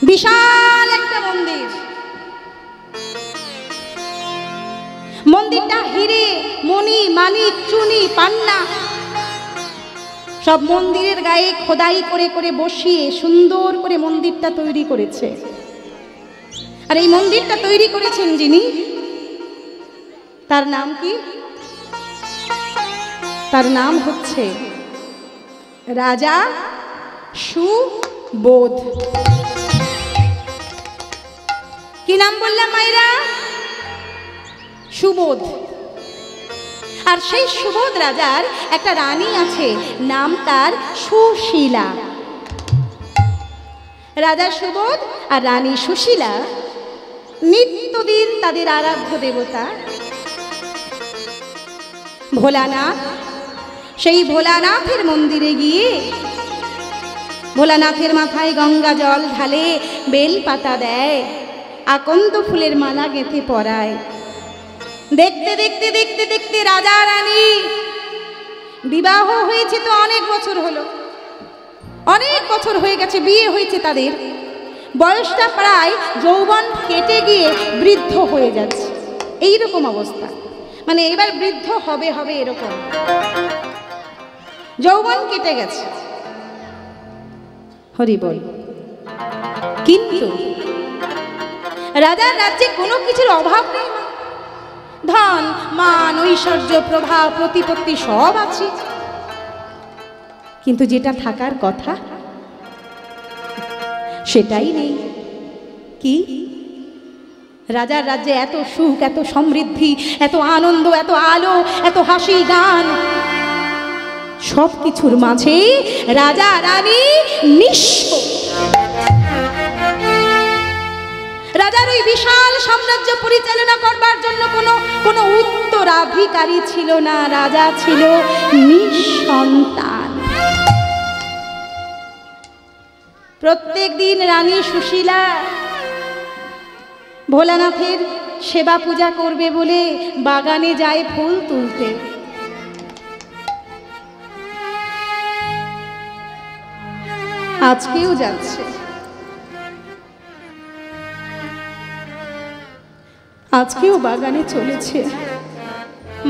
বিশাল একটা মন্দির। মন্দিরটা হিরে মণি মানিক চুনি পান্না সব মন্দিরের গায়ে খোদাই করে করে বসিয়ে সুন্দর করে মন্দিরটা তৈরি করেছে। আর এই মন্দিরটা তৈরি করেছেন যিনি, তার নাম কি? তার নাম হচ্ছে রাজা সুবোধ। কি নাম বললাম মায়েরা? সুবোধ। আর সেই সুবোধ রাজার একটা রানী আছে, নাম তার সুশীলা। রাজা সুবোধ আর রানী সুশীলা নিত্যদিন তাদের আরাধ্য দেবতা ভোলানাথ, সেই ভোলানাথের মন্দিরে গিয়ে ভোলানাথের মাথায় গঙ্গা জল ঢালে, বেল পাতা দেয়, আকন্দ ফুলের মালা গেঁথে পরায়। দেখতে দেখতে দেখতে দেখতে রাজা রানী বিবাহ হয়েছে তো অনেক বছর হলো, অনেক বছর হয়ে গেছে, বিয়ে হয়েছে তাদের, বয়সটা প্রায় যৌবন কেটে গিয়ে বৃদ্ধ হয়ে যাচ্ছে, এইরকম অবস্থা। মানে এবার বৃদ্ধ হবে হবে এরকম, যৌবন কেটে গেছে। হরি বল। কিন্তু রাজার রাজ্যে কোনো কিছুর অভাব নেই, ধন মান ঐশ্বর্য প্রভাব প্রতিপত্তি সব আছে, কিন্তু যেটা থাকার কথা সেটাই নেই। কি? রাজার রাজ্যে এত সুখ, এত সমৃদ্ধি, এত আনন্দ, এত আলো, এত হাসি গান, সব কিছুর মাঝে রাজা রানী নিঃস্ব। রাজার ওই বিশাল সাম্রাজ্য পরিচালনা করবার জন্য কোনো উত্তরাধিকারী ছিল না, রাজা ছিল নিঃসন্তান। প্রত্যেক দিন রানী সুশীলা ভোলানাথের সেবা পূজা করবে বলে বাগানে যায় ফুল তুলতে। আজকেও যাচ্ছে, আজকেও বাগানে চলেছে,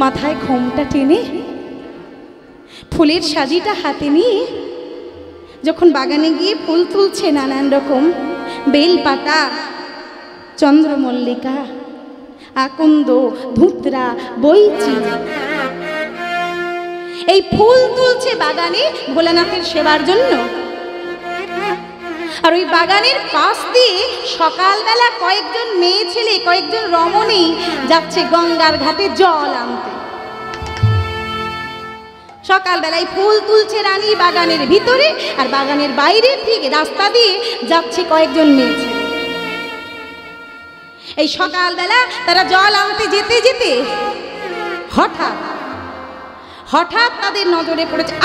মাথায় ঘোমটা টেনে ফুলের সাজিটা হাতে নিয়ে যখন বাগানে গিয়ে ফুল তুলছে, নানান রকম বেলপাতা, চন্দ্রমল্লিকা, আকন্দ, ধুতরা, বৈচি, এই ফুল তুলছে বাগানে ভোলানাথের সেবার জন্য। আর ওই বাগানের পাশ দিয়ে সকালবেলা কয়েকজন মেয়ে ছেলে, কয়েকজন রমণী যাচ্ছে গঙ্গার ঘাটে জল আনতে। সকালবেলায় ফুল তুলছে রানী বাগানের ভিতরে, আর বাগানের বাইরে থেকে রাস্তা দিয়ে যাচ্ছে কয়েকজন মেয়ে ছেলে। এই সকালবেলা তারা জল আনতে যেতে যেতে হঠাৎ তাদের নজরে পড়েছে,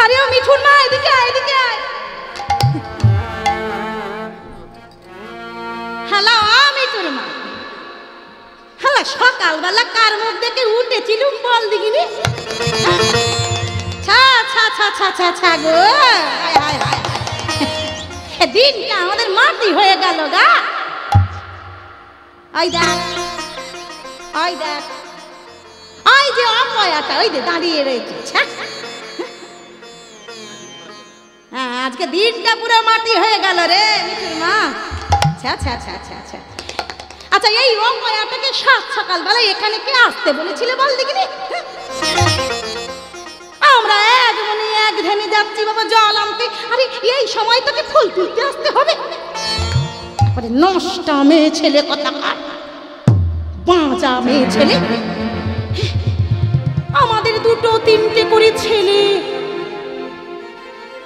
আরে ও মিঠুন মা, এদিকে আয়, এদিকে আয়। হ্যালো মিঠুন মা, হ্যালো, সকালবেলা কার মুখ দেখে উঠেছিলুম বল দিকিনি? ছা ছা ছা ছা ছা ছা গো, দিনটা আমাদের মাটি হয়ে গেল গা। ওই দেখ, ওই দেখ, ওই যে অপয়াটা ওই যে দাঁড়িয়ে রয়েছে। হ্যাঁ, আজকে দিনটা পুরো মাটি হয়ে গেল রে মিঠুর মা। আচ্ছা, এই অপয়াটাকে সাত সকালবেলা এখানে কে আসতে বলেছিল বল দেখিনি? আমরা এক মনে এক ধ্যানে যাচ্ছি বাবা জল আনতে, আরে এই সময় তোকে ফুল তুলতে আসতে হবে? নষ্ট মেয়ে ছেলে, কথা বাঁচা মেয়ে ছেলে। আমাদের দুটো তিনটে করে ছেলে,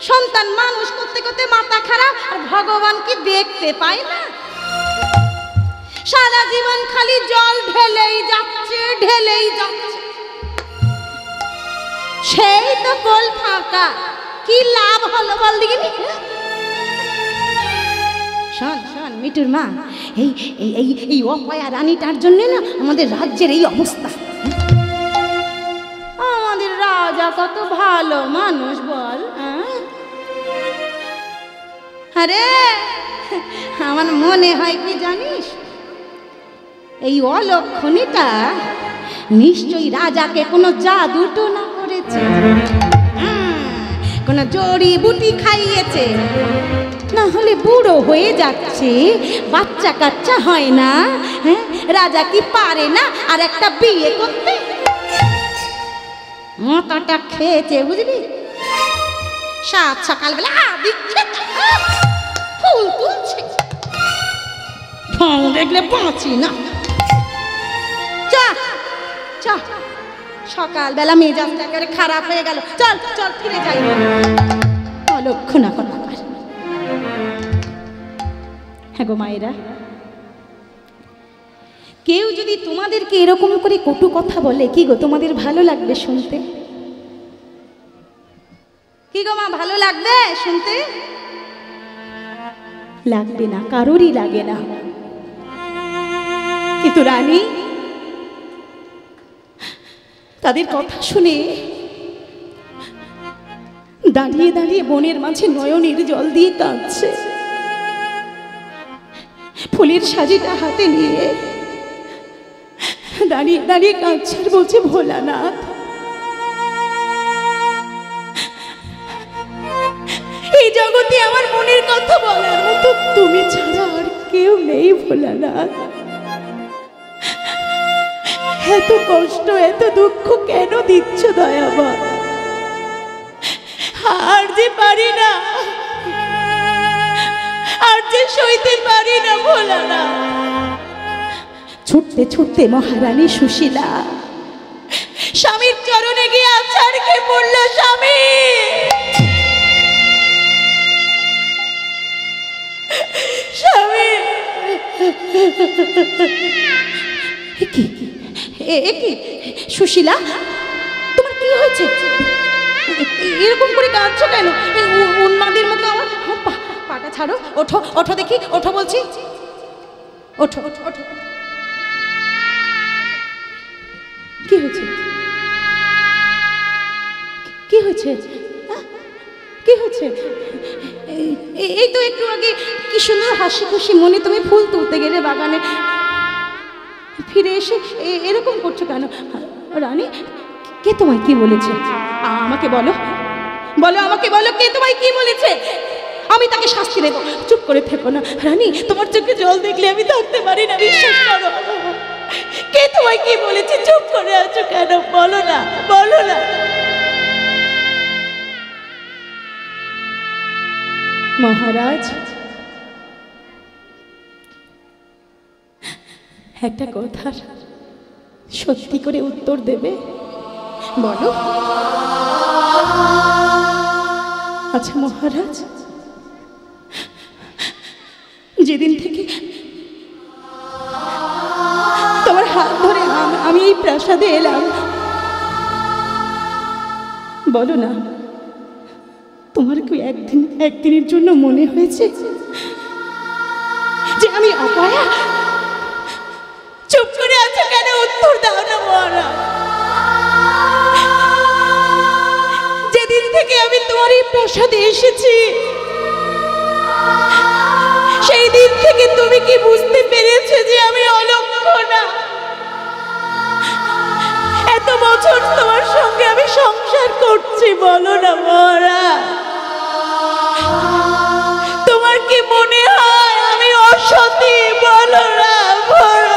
সন্তান মানুষ করতে করতে মাথা খারাপ, আর ভগবান কি দেখতে পায় না? সারা জীবন খালি জল ঢেলেই যাচ্ছে, ঢেলেই যাচ্ছে, সেই তো গোল ফাঁকা, কি লাভ হলো বল দেখিনি? শোন শোন মিঠুর মা, এই এই এই এই অপয়া রানীটার জন্য না আমাদের রাজ্যের এই অবস্থা। আমাদের রাজা কত ভালো মানুষ বল, আরে আমার মনে হয় কি জানিস, এই অলক্ষণীটা নিশ্চয়ই রাজাকে কোনো জাদু টোনা করেছে, কোনো জড়িবুটি খাইয়েছে, না হলে বুড়ো হয়ে যাচ্ছে, বাচ্চা কাচ্চা হয় না। হ্যাঁ, রাজা কি পারে না আর একটা বিয়ে করতে? মাথাটা খেয়েছে বুঝলি। সাত সকালবেলা দিচ্ছে, ফুল তুলছে, ঢং দেখলে বাঁচি না। সকালবেলা মেজাজটা একেবারে খারাপ হয়ে গেল। চল চল ফিরে যাই। অলক্ষণা কথা। হ্যাঁ গো মায়েরা, কেউ যদি তোমাদেরকে এরকম করে কটু কথা বলে, কি গো তোমাদের ভালো লাগবে শুনতে? কি গো মা, ভালো লাগবে শুনতে? লাগবে না, কারোরই লাগে না। কিন্তু রানী তাদের কথা শুনে দাঁড়িয়ে দাঁড়িয়ে বনের মাঝে নয়নের জল দিয়ে কাঁদছে। ফুলের সাজিটা হাতে নিয়ে দাঁড়িয়ে দাঁড়িয়ে কাঁদছে আর বলছে, ভোলানাথ, এই জগতে আমার মনের কথা বলার মতো তুমি ছাড়া আর কেউ নেই ভোলানাথ। এত কষ্ট এত দুঃখ কেন দিচ্ছ দয়াবান? আর যে পারি না, আর যে সইতে পারি না ভোলানাথ। ছুটতে ছুটতে মহারানী সুশীলা স্বামীর চরণে গিয়ে আছাড়কে পড়ল। স্বামী, স্বামী, কি সুশীলা, তোমার কি হয়েছে? এরকম করে কাঁদছো কেন? উন্মাদের মতো। আমার পাটা ছাড়ো, ওঠো ওঠো দেখি, ওঠো বলছি, ওঠো ওঠো ওঠো। কি হয়েছে? কি হয়েছে? কি হয়েছে? এই তো একটু আগে কি সুন্দর হাসি খুশি মনে তুমি ফুল তুলতে গেলে বাগানে, ফিরে এসে এরকম করছো কেন? রানী, কে তোমায় কি বলেছে? আমাকে বলো, বলো আমাকে বলো, কে তোমায় কি বলেছে? আমি তাকে শাস্তি দেবো। চুপ করে থেকো না রানী, তোমার চোখে জল দেখলে আমি থাকতে পারি না, বিশ্বাস করো। কে তোমায় কি বলেছে? চুপ করে আছো কেন? বলো না, বলো না। মহারাজ, একটা কথা সত্যি করে উত্তর দেবে? বলো। আচ্ছা মহারাজ, যেদিন থেকে তোমার হাত ধরে আমি এই প্রাসাদে এলাম, বলো না, তোমার কি একদিনের জন্য মনে হয়েছে যে আমি অপয়া? চুপ করে আছো কেন? উত্তর দাও না মহারাজ। যেদিন থেকে আমি তোমার এই প্রাসাদে এসেছি, সেই দিন থেকে তুমি কি বুঝতে পেরেছো যে আমি অলক্ষণা? এত বছর তোমার সঙ্গে আমি সংসার করছি, বলো না মহারাজ, তোমার কি মনে হয় আমি অসতী? বলো না, বলো।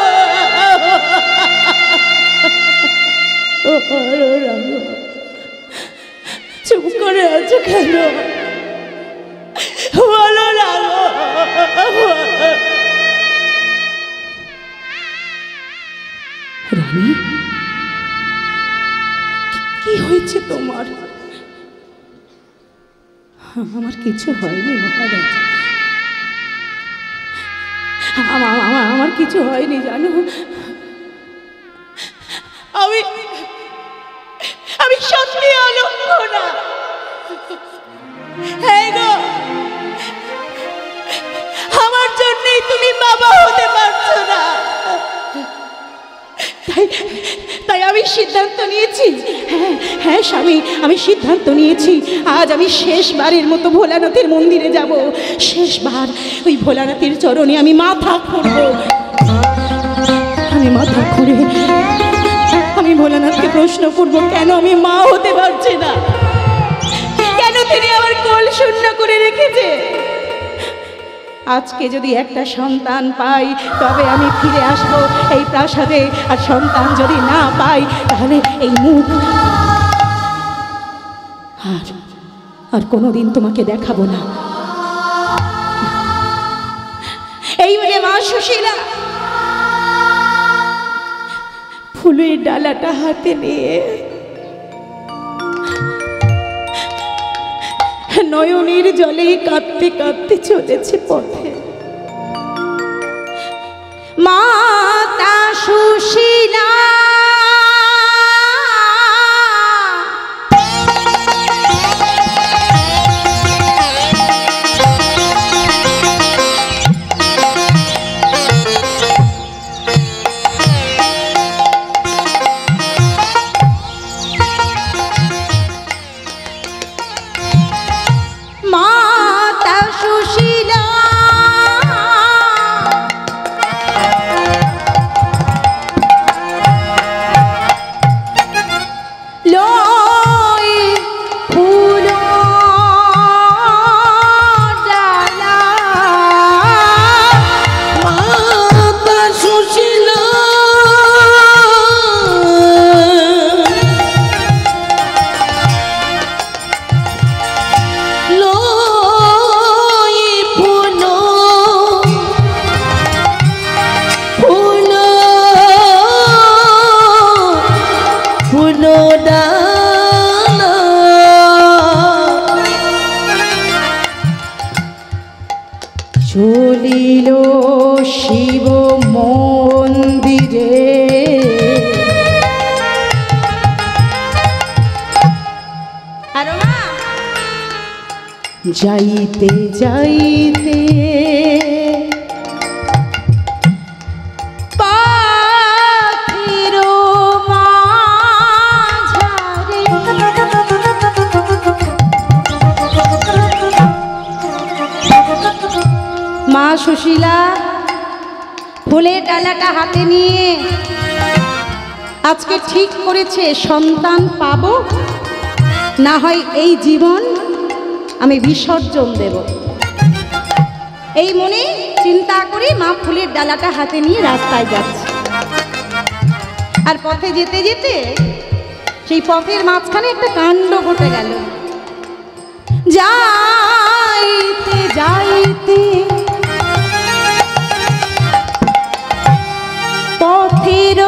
চুপ করে আছো কেন? বলো না। রানী, কি হয়েছে তোমার? আমার কিছু হয়নি মহারাজ, আমার কিছু হয়নি জানো। আমি সত্যি অলক্ষণা। হ্যাঁ গো, আমার জন্যই তুমি বাবা হতে পারছো না, তাই আমি আমি সিদ্ধান্ত নিয়েছি, হ্যাঁ হ্যাঁ স্বামী, আমি সিদ্ধান্ত নিয়েছি আজ আমি শেষবারের মতো ভোলানাথের মন্দিরে যাব। শেষবার ওই ভোলানাথের চরণে আমি মাথা খুঁড়ব। আমি মাথা খুঁড়ে আমি ভোলানাথকে প্রশ্ন করব, কেন আমি মা হতে পারছি না, কেন তিনি আমার কোল শূন্য করে রেখেছে। আজকে যদি একটা সন্তান পাই তবে আমি ফিরে আসব এই প্রাসাদে, আর সন্তান যদি না পাই তাহলে এই মুখ আর কোনোদিন তোমাকে দেখাবো না। এই বলে মা সুশীলা ফুলের ডালাটা হাতে নিয়ে নয়নের জলে কাঁদতে কাঁদতে চলেছে পথে। মাতা সুশীলা চলিল শিব মন্দিরে, যাইতে যাইতে মা সুশীলা ফুলের ডালাটা হাতে নিয়ে আজকে ঠিক করেছে সন্তান পাবো, না হয় এই জীবন আমি বিসর্জন দেব। এই মনে চিন্তা করে মা ফুলের ডালাটা হাতে নিয়ে রাস্তায় যাচ্ছে। আর পথে যেতে যেতে সেই পথের মাঝখানে একটা কাণ্ড ঘটে গেল। যাইতে যাইতে পথের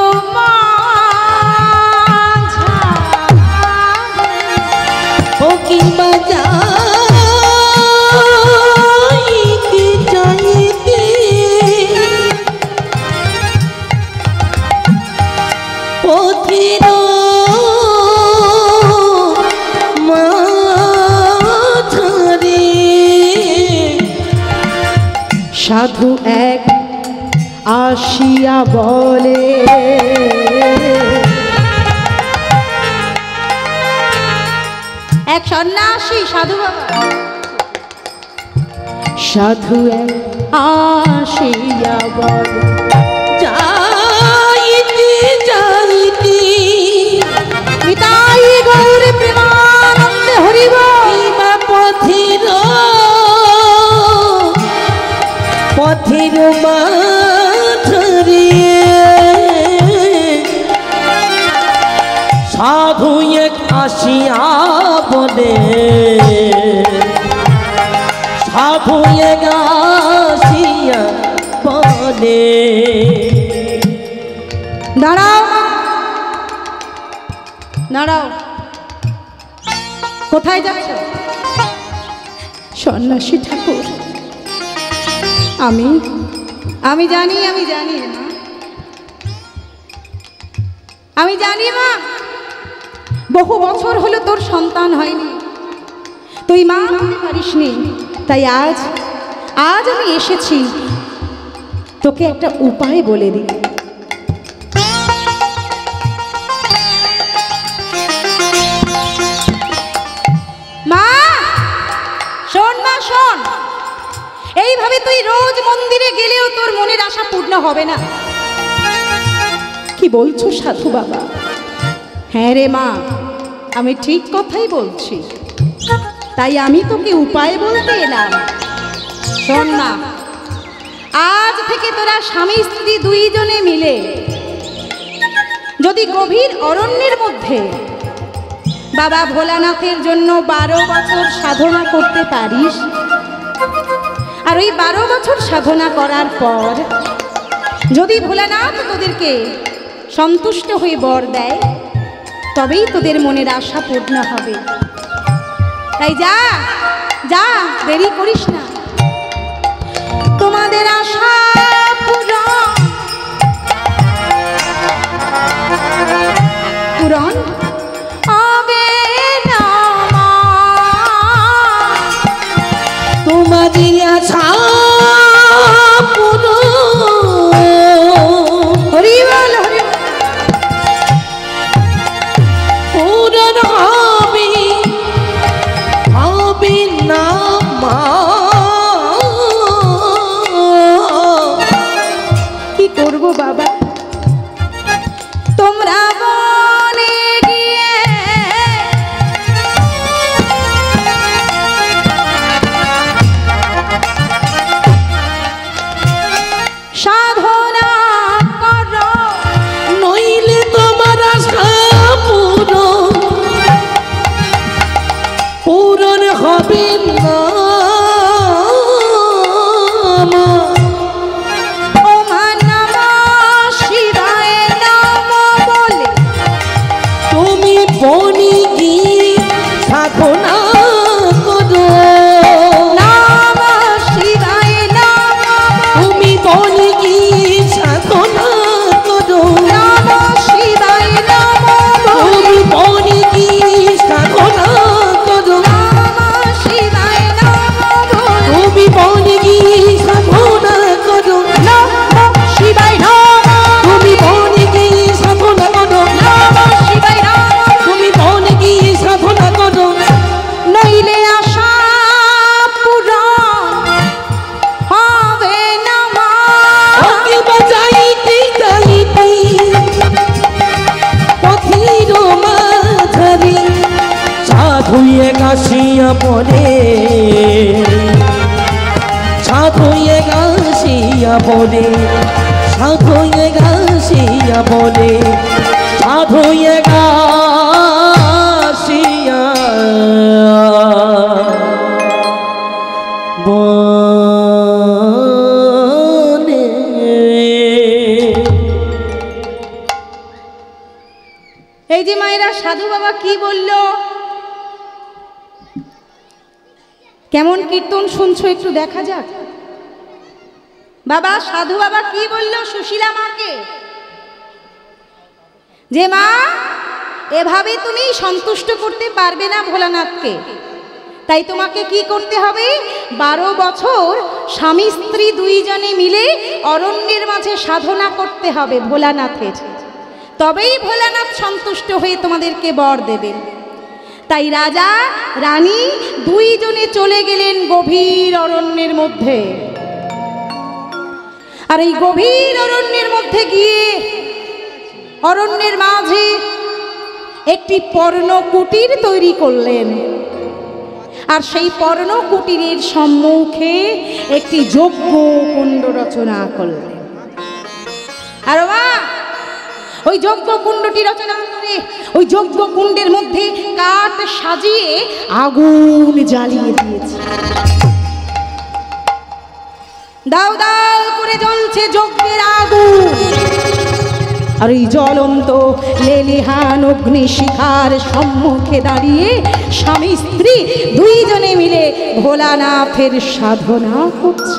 ও কি বাজা সাধু এক আসিয়া বলে, এক সন্ন্যাসী সাধু বাবা, সাধু এক আসিয়া বলে, যাইতে যাইতে নিতাই গৌর প্রেমানন্দে হরিব পথির পথির মাঝরে সাধু এক আসিয়া বলে, সাধু এক আসিয়া বলে। দাঁড়াও দাঁড়াও, কোথায় যাচ্ছ? সন্ন্যাসী ঠাকুর, আমি জানি মা, আমি জানি মা, বহু বছর হলো তোর সন্তান হয়নি, তুই মা হতে পারিসনি, তাই আজ আমি এসেছি তোকে একটা উপায় বলে দিই। শোন, এইভাবে তুই রোজ মন্দিরে গেলেও তোর মনের আশা পূর্ণ হবে না। কি বলছো সাধু বাবা? হ্যাঁ রে মা, আমি ঠিক কথাই বলছি, তাই আমি তোকে উপায় বলতে এলাম। শোন না, আজ থেকে তোরা স্বামী স্ত্রী দুইজনে মিলে যদি গভীর অরণ্যের মধ্যে বাবা ভোলানাথের জন্য 12 বছর সাধনা করতে পারিস, আর ওই 12 বছর সাধনা করার পর যদি ভোলানাথ তোদেরকে সন্তুষ্ট হয়ে বর দেয়, তবেই তোদের মনের আশা পূর্ণ হবে। তাই যা যা, দেরি করিস না। তোমাদের আশা পূরণ হবে না, তোমাদের আশা পূরণ হরি বল হরি পূরণ হবে হবে না মা। কি করব বাবা, তোমরা বনে গিয়ে সাধনা করো, নইলে তোমার আশা পূরণ পূরণ হবে না মা। ওম নমঃ শিবায় নমঃ বলে তুমি বনি গিয়ে সাধনা করো, নমঃ শিবায় নমঃ, তুমি বনি গিয়ে সাধনা করো, নমঃ শিবায় নমঃ বলে, তুমি বনি গিয়ে সাধনা করো, নমঃ শিবায় নমঃ বলে, তুমি বনি গিয়ে সাধনা করো, নমঃ শিবায় নমঃ, তুমি বনি গিয়ে সাধনা করো, নমঃ শিবায় নমঃ, তুমি বনি গিয়ে সাধনা করো। নইলে আশা পূরণ হবে না মা। আগে বাজাইতে যাইতে পথির মাঝারি সাধুয়ে গাছিয়া পড়ে, সাধুয়ে গাছিয়া পড়ে, সাধুয়ে গাছিয়া পড়ে, সাধুয়ে গাছিয়া বনে। এই যে মায়েরা, সাধু বাবা কি বলল, কেমন কীর্তন শুনছো একটু দেখা যাক। বাবা, সাধু বাবা কি বলল সুশীলা মাকে? যে মা, এভাবে তুমি সন্তুষ্ট করতে পারবে না ভোলানাথকে, তাই তোমাকে কি করতে হবে? 12 বছর স্বামী স্ত্রী দুইজনে মিলে অরণ্যের মাঝে সাধনা করতে হবে ভোলানাথের, তবেই ভোলানাথ সন্তুষ্ট হয়ে তোমাদেরকে বর দেবেন। তাই রাজা রানী দুইজনে চলে গেলেন গভীর অরণ্যের মধ্যে। আর এই গভীর অরণ্যের মধ্যে গিয়ে অরণ্যের মাঝে একটি পর্ণকুটির তৈরি করলেন, আর সেই পর্ণকুটিরের সম্মুখে একটি যজ্ঞ কুণ্ড রচনা করলেন। আর মা, ওই যজ্ঞ কুণ্ডটি রচনা করে ওই যজ্ঞ কুণ্ডের মধ্যে কাঠ সাজিয়ে আগুন জ্বালিয়ে দিয়েছে। দাও দাও করে জ্বলছে যজ্ঞের আগুন, আর এই জ্বলন্ত লেলিহান অগ্নি শিখার সম্মুখে দাঁড়িয়ে স্বামী স্ত্রী দুইজনে মিলে ভোলানাথের সাধনা করছে।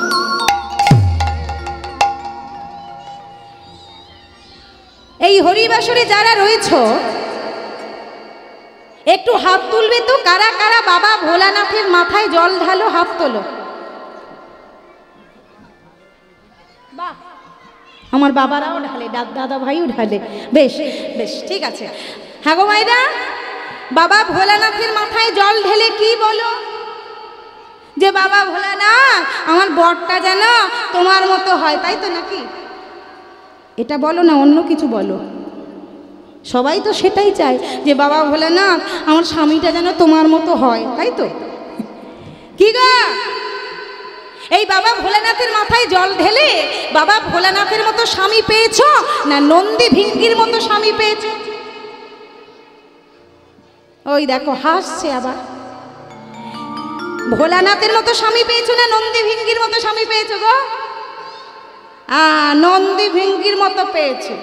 এই হরিবাসরে যারা রয়েছ, একটু হাত তুলবে তো, কারা কারা বাবা ভোলানাথের মাথায় জল ঢালো, হাত তোলো। বাহ, আমার বাবারাও ঢালে, দাদা ভাইও ঢালে, বেশ বেশ, ঠিক আছে। হ্যাঁ গো মাইরা, বাবা ভোলানাথের মাথায় জল ঢেলে কি বলো? যে বাবা ভোলানাথ আমার বরটা যেন তোমার মতো হয়, তাই তো নাকি? এটা বলো না, অন্য কিছু বলো। সবাই তো সেটাই চায় যে বাবা ভোলানাথ আমার স্বামীটা যেন তোমার মতো হয়, তাই তো? কি গা, এই বাবা ভোলানাথের মাথায় জল ঢেলে বাবা ভোলানাথের মতো স্বামী পেয়েছো না নন্দী ভিঙ্গির মতো স্বামী পেয়েছো? ওই দেখো হাসছে আবার। ভোলানাথের মতো স্বামী পেয়েছো না নন্দী ভিঙ্গির মতো স্বামী পেয়েছো গো? নন্দী ভিঙ্গির মতো পেয়েছো।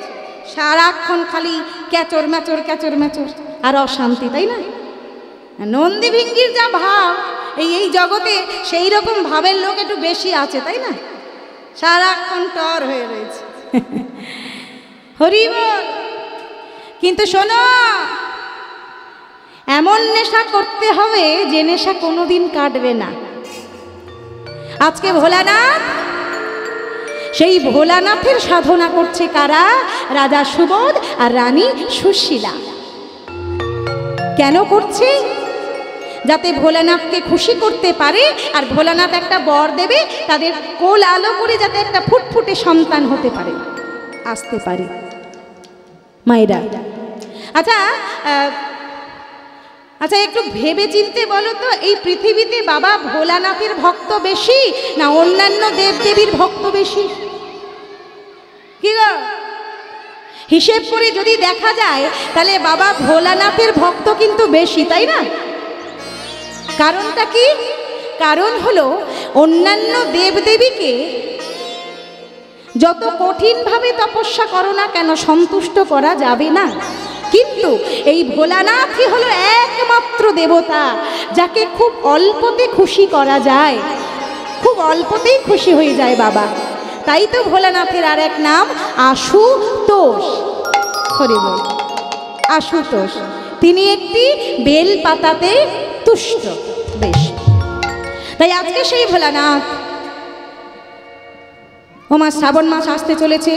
সারাক্ষণ খালি ক্যাচর ম্যাচর ক্যাচর ম্যাচর আর অশান্তি, তাই না? নন্দী ভিঙ্গির যা ভাব এই জগতে সেই রকম ভাবের লোক একটু বেশি আছে, তাই না? সারাক্ষণ টর হয়ে রয়েছে। হরি বল। কিন্তু শোনো, এমন নেশা করতে হবে যে নেশা কোনোদিন কাটবে না। আজকে ভোলানাথ, সেই ভোলানাথের সাধনা করছে কারা? রাজা সুবোধ আর রানী সুশীলা। কেন করছে? যাতে ভোলানাথকে খুশি করতে পারে আর ভোলানাথ একটা বর দেবে, তাদের কোল আলো করে যাতে একটা ফুটফুটে সন্তান হতে পারে, আসতে পারে। মায়েরা, আচ্ছা আচ্ছা একটু ভেবে চিনতে বলো তো, এই পৃথিবীতে বাবা ভোলানাথের ভক্ত বেশি না অন্যান্য দেবদেবীর ভক্ত বেশি? কি গো, হিসেব করে যদি দেখা যায় তাহলে বাবা ভোলানাথের ভক্ত কিন্তু বেশি, তাই না? কারণটা কি? কারণ হলো অন্যান্য দেবদেবীকে যত কঠিনভাবে তপস্যা করো না কেন সন্তুষ্ট করা যাবে না, কিন্তু এই ভোলানাথই হলো একমাত্র দেবতা যাকে খুব অল্পতে খুশি করা যায়, খুব অল্পতেই খুশি হয়ে যায় বাবা। তাই তো ভোলানাথের আর এক নাম আশুতোষ। হরি বল। আশুতোষ, তিনি একটি বেল পাতাতে তুষ্ট। বেশ, তাই আজকে সেই ভোলানাথ, ওমা শ্রাবণ মাস আসতে চলেছে,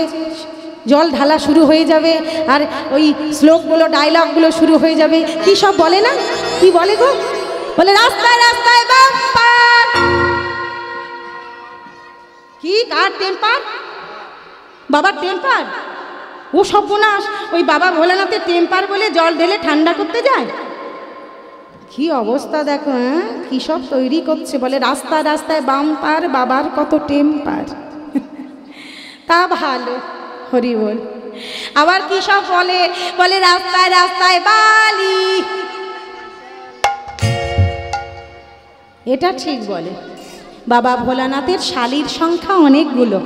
জল ঢালা শুরু হয়ে যাবে আর ওই শ্লোকগুলো ডায়লগগুলো শুরু হয়ে যাবে। কি সব বলে না, কি বলে গো? বলে রাস্তায় রাস্তায় বাম্পার। কি কার টেম্পার? বাবার টেম্পার? ও সর্বনাশ, ওই বাবা ভোলানাথের টেম্পার বলে জল ঢেলে ঠান্ডা করতে যায়। কি অবস্থা দেখো, হ্যাঁ কি সব তৈরি করছে। বলে রাস্তায় রাস্তায় বাম্পার, বাবার কত টেম্পার। তা ভালো, হরি বল। আবার কি সব বলে, বলে রাস্তায় রাস্তায় বালি। এটা ঠিক বলে। বাবা ভোলানাথের শালির সংখ্যা অনেকগুলো,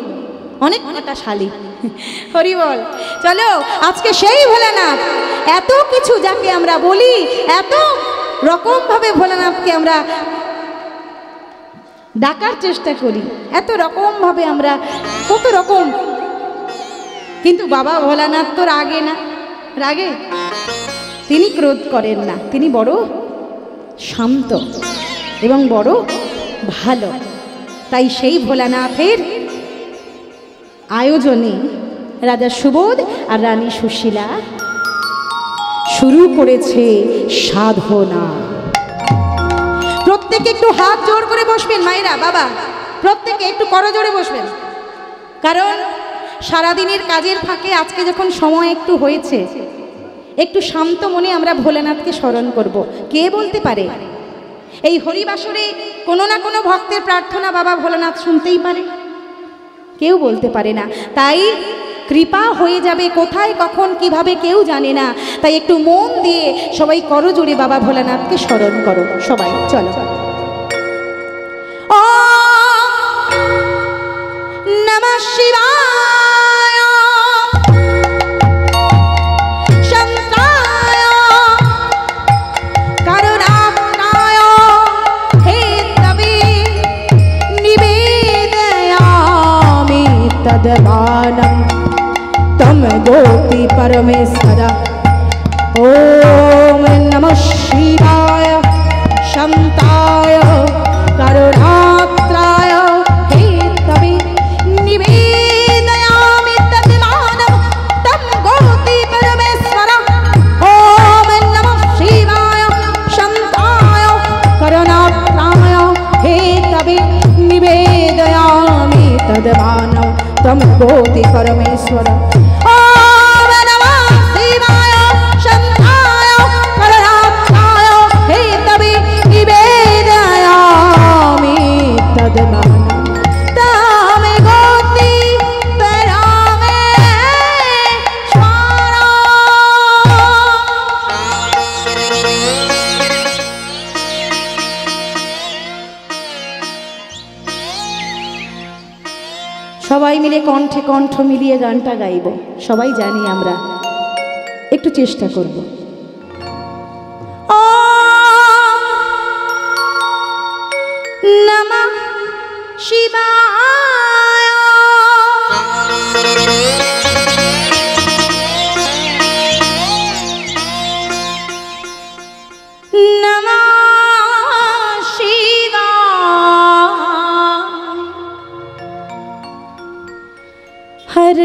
অনেক কটা শালি। হরি বল। চলো আজকে সেই ভোলানাথ, এত কিছু যাকে আমরা বলি, এত রকম ভাবে ভোলানাথকে আমরা ডাকার চেষ্টা করি, এত রকম ভাবে আমরা কত রকম, কিন্তু বাবা ভোলানাথ তো রাগে না। রাগে? তিনি ক্রোধ করেন না, তিনি বড় শান্ত এবং বড় ভালো। তাই সেই ভোলানাথের আয়োজনে রাজা সুবোধ আর রানী সুশীলা শুরু করেছে সাধনা। প্রত্যেকে একটু হাত জোড় করে বসবেন মায়েরা, বাবা প্রত্যেকে একটু করজোড়ে বসবেন। কারণ সারাদিনের কাজের ফাঁকে আজকে যখন সময় একটু হয়েছে, একটু শান্ত মনে আমরা ভোলানাথকে স্মরণ করব। কে বলতে পারে এই হরিবাসরে কোনো না কোনো ভক্তের প্রার্থনা বাবা ভোলানাথ শুনতেই পারে? কেউ বলতে পারে না। তাই কৃপা হয়ে যাবে কোথায় কখন কিভাবে কেউ জানে না। তাই একটু মন দিয়ে সবাই করজোড়ে বাবা ভোলানাথকে স্মরণ করো। সবাই চলো। ওম নমঃ শিবায় শান্তায় করুণাময় হেতবে নিবেদয়ামি তদ্বানম तम गोपी परमेश्वर। ओम नमः शिवाय शांताय करुणात्राय हेतवे निवेदयामि तद्मानं तं गोपी परमेश्वर। ओम नमः शिवाय शांताय करुणात्राय हेतवे तवे निवेदयामि तद्मानव तम गोति परमेश्वर। ओम नमः शिवाय शंताय करणाय हे तवे निवेदयामि तद्मानव तम गोति সবাই মিলে কণ্ঠে কণ্ঠ মিলিয়ে গানটা গাইব। সবাই জানি আমরা, একটু চেষ্টা করব। ওম নমঃ শিবায় নমঃ हर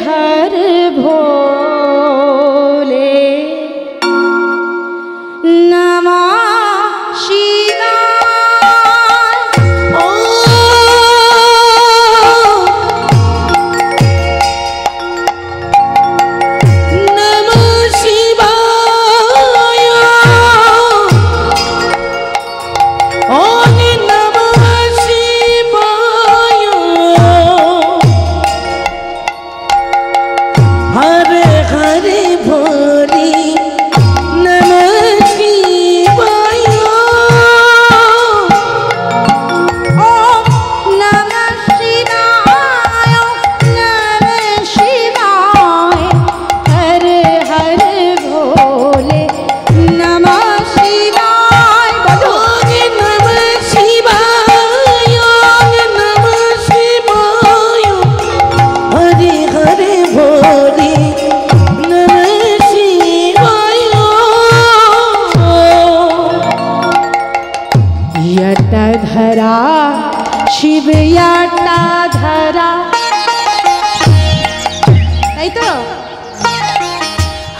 हर भोले नमः शिवाय। नमः शिवाय। ओम नमः शिवाय। हरे हरे भोले नमः शिवाय। ओम नमः शिवाय नमः शिवाय हर हर भोले नमः शिवाय। ओम नमः शिवाय। नमः शिवाय। हरे हरे भोले नमः शिवाय। यटाधरा शिव यटाधरा, ताई तो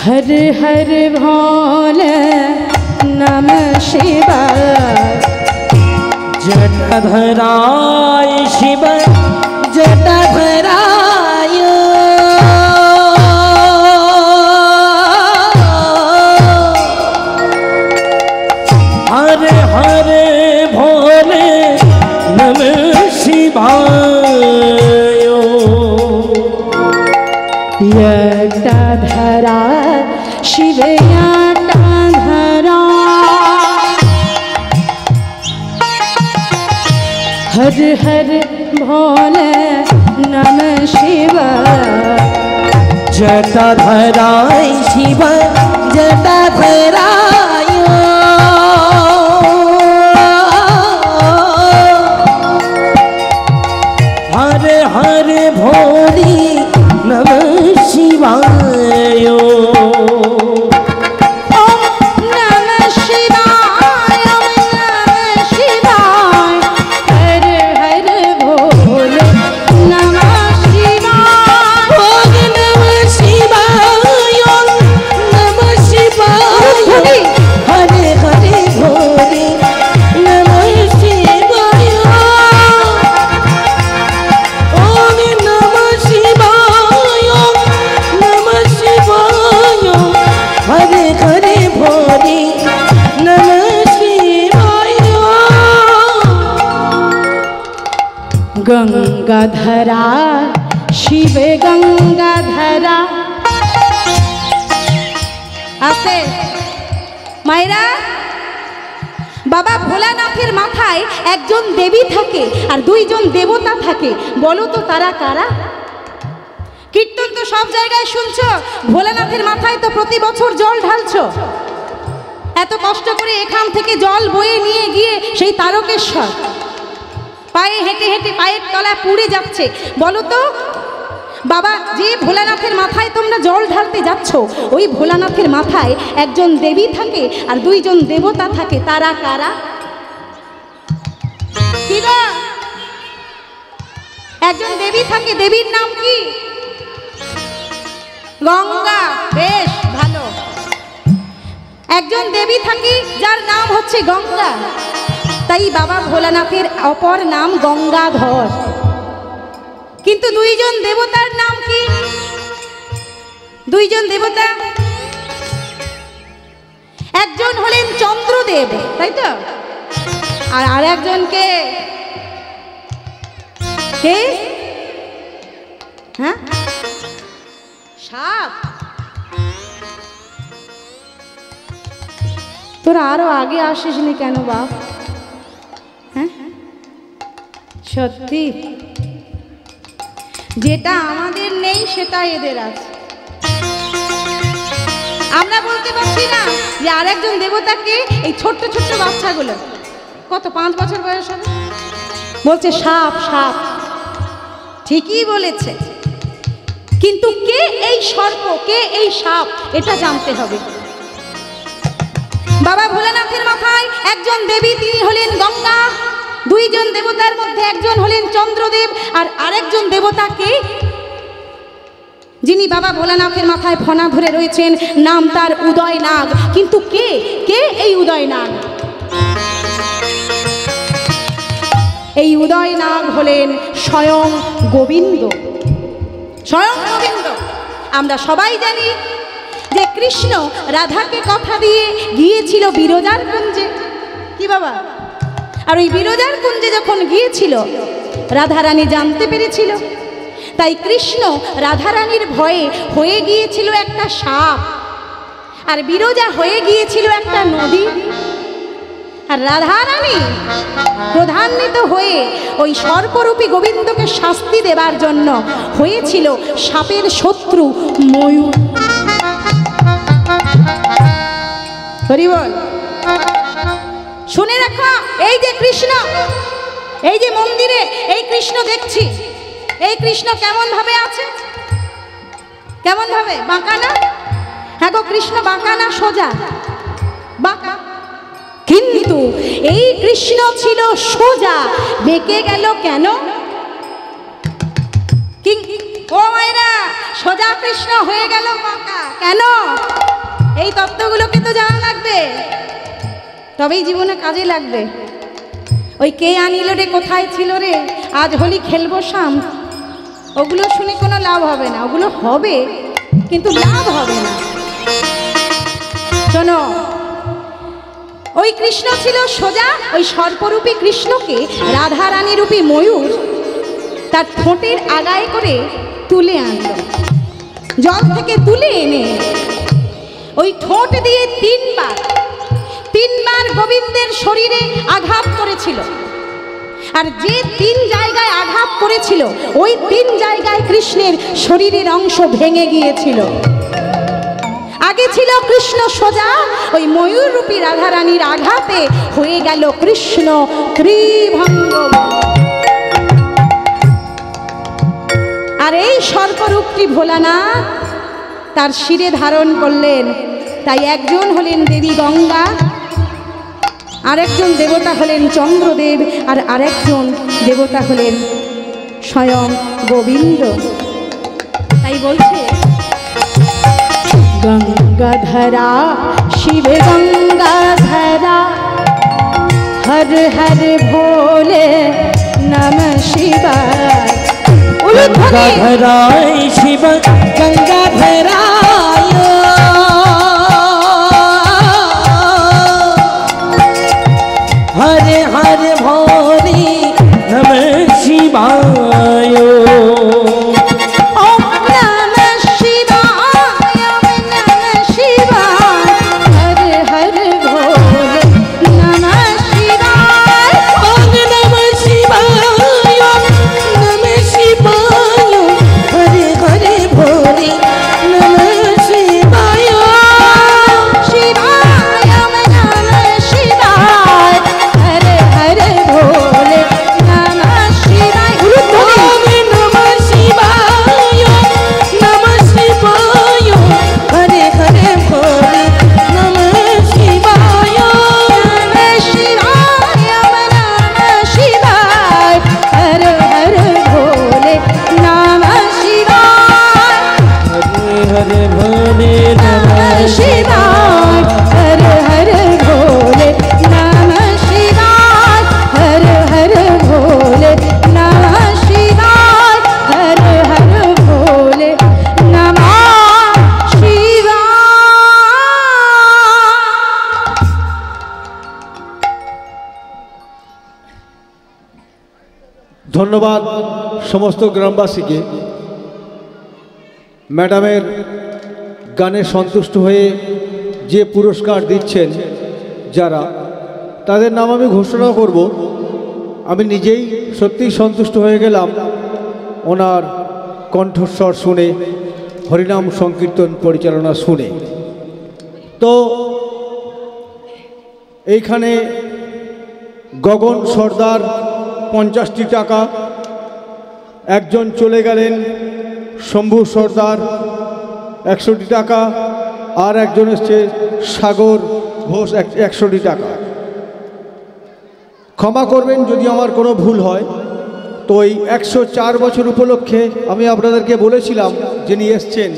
हर हर भोले नमः शिवाय। जटाधराय शिव जटाधराय। हरे हरे भोले नमः शिवाय। यटाधरा शिव यटाधरा हर हर भोले नमः शिवाय। जटाधराय शिव जटाधराय। हरे हरे भोले नमः शिवाय। ओम नमः शिवाय नमः शिवाय हर हर भोले नमः शिवाय। ओम नमः शिवाय। नमः शिवाय। हरे हरे भोले नमः शिवाय। ओम नमः शिवाय। नमः शिवाय। हरे हरे भोले नमः शिवाय। गंगाधरा शिव गंगाधरा আছে মায়েরা। বাবা ভোলানাথের মাথায় একজন দেবী থাকে আর দুইজন দেবতা থাকে। বলো তো তারা কারা? কীর্তন তো সব জায়গায় শুনছো, ভোলানাথের মাথায় তো প্রতি বছর জল ঢালছো। এত কষ্ট করে এখান থেকে জল বয়ে নিয়ে গিয়ে সেই তারকেশ্বর পায়ে হেঁটে হেঁটে পায়ের তলা পুড়ে যাচ্ছে। বলো তো বাবা, যে ভোলানাথের মাথায় তোমরা জল ঢালতে যাচ্ছ, ওই ভোলানাথের মাথায় একজন দেবী থাকে আর দুইজন দেবতা থাকে। তারা কারা? কি গো? একজন দেবী থাকে, দেবীর নাম কি? গঙ্গা। বেশ ভালো। একজন দেবী থাকে যার নাম হচ্ছে গঙ্গা। তাই বাবা ভোলানাথের অপর নাম গঙ্গাধর। কিন্তু দুইজন দেবতার নাম কি? দুইজন দেবতা, একজন হলেন চন্দ্রদেব, তাই তো, আর আরেকজনকে কে? হ্যাঁ, সাপ। তোরা আরো আগে আসিসনি কেন বাপ? হ্যাঁ, সত্যি যেটা আমাদের নেই সেটা এদের আছে। আমরা বলতে পারছি না যে আরেকজন দেবতাকে, এই ছোট্ট ছোট্ট বাচ্চাগুলো কত 5 বছর বয়স হবে, বলছে সাপ সাপ। ঠিকই বলেছে, কিন্তু কে এই সর্প, কে এই সাপ, এটা জানতে হবে। বাবা ভোলানাথের মাথায় একজন দেবী, তিনি হলেন গঙ্গা। দুইজন দেবতার মধ্যে একজন হলেন চন্দ্রদেব, আর আরেকজন দেবতাকে যিনি বাবা ভোলানাথের মাথায় ফনা ধরে রয়েছেন, নাম তার উদয়নাগ। কিন্তু কে কে এই উদয়নাগ? এই উদয়নাগ হলেন স্বয়ং গোবিন্দ। স্বয়ং গোবিন্দ। আমরা সবাই জানি যে কৃষ্ণ রাধাকে কথা দিয়ে গিয়েছিল বিরজার কুঞ্জে। কি বাবা? আর ওই বিরজার কুঞ্জে যখন গিয়েছিল, রাধারানী জানতে পেরেছিল, তাই কৃষ্ণ রাধারানীর ভয়ে হয়ে গিয়েছিল একটা সাপ, আর বিরজা হয়ে গিয়েছিল একটা নদী। আর রাধারানী প্রধান্বিত হয়ে ওই সর্পরূপী গোবিন্দকে শাস্তি দেবার জন্য হয়েছিল সাপের শত্রু ময়ূর। হরি বল। শুনে রাখো, এই যে কৃষ্ণ, এই যে মন্দিরে এই কৃষ্ণ দেখছি, এই কৃষ্ণ কেমন ভাবে আছে? কেমন ভাবে? বাঁকা না? হ্যাঁ গো, কৃষ্ণ বাঁকা না সোজা? বাঁকা। কিন্তু এই কৃষ্ণ ছিল সোজা, বেঁকে গেল কেন? ও মায়েরা, সোজা কৃষ্ণ হয়ে গেল বাঁকা কেন? এই তত্ত্বগুলোকে তো জানা লাগবে, তবেই জীবনে কাজে লাগবে। ওই কে আনিল রে, কোথায় ছিল রে, আজ হোলি খেলবো শাম, ওগুলো শুনে কোনো লাভ হবে না। ওগুলো হবে কিন্তু লাভ হবে না। শোনো, ওই কৃষ্ণ ছিল সোজা, ওই সর্পরূপী কৃষ্ণকে রাধারানী রূপী ময়ূর তার ঠোঁটের আগায় করে তুলে আনলো। জল থেকে তুলে এনে ওই ঠোঁট দিয়ে তিনবার গোবিন্দের শরীরে আঘাত করেছিল। আর যে 3 জায়গায় আঘাত করেছিল, ওই 3 জায়গায় কৃষ্ণের শরীরের অংশ ভেঙে গিয়েছিল। আগে ছিল কৃষ্ণ সোজা, ওই ময়ূর রূপী রাধারানীর আঘাতে হয়ে গেল কৃষ্ণ ত্রিভঙ্গ। আর এই সর্পরূপটি ভোলানাথ তার শিরে ধারণ করলেন। তাই একজন হলেন দেবী গঙ্গা, আরেকজন দেবতা হলেন চন্দ্রদেব, আর আরেকজন দেবতা হলেন স্বয়ং গোবিন্দ। তাই বলছে গঙ্গাধরা শিব গঙ্গাধরা, হর হর ভোলে নমঃ শিবায়। গঙ্গাধরায় শিব গঙ্গাধরায়, হরে হরে ভোলে নমঃ শিবায়। নমঃ ধন্যবাদ সমস্ত গ্রামবাসীকে। ম্যাডামের গানে সন্তুষ্ট হয়ে যে পুরস্কার দিচ্ছেন যারা, তাদের নাম আমি ঘোষণা করব। আমি নিজেই সত্যিই সন্তুষ্ট হয়ে গেলাম ওনার কণ্ঠস্বর শুনে, হরিনাম সংকীর্তন পরিচালনা শুনে। তো এইখানে গগন সর্দার 50টি টাকা, একজন চলে গেলেন শম্ভু সর্দার 100টি টাকা, আর একজন এসছে সাগর ঘোষ 100টি টাকা। ক্ষমা করবেন যদি আমার কোনো ভুল হয়। তো এই 104 বছর উপলক্ষে আমি আপনাদেরকে বলেছিলাম যিনি এসছেন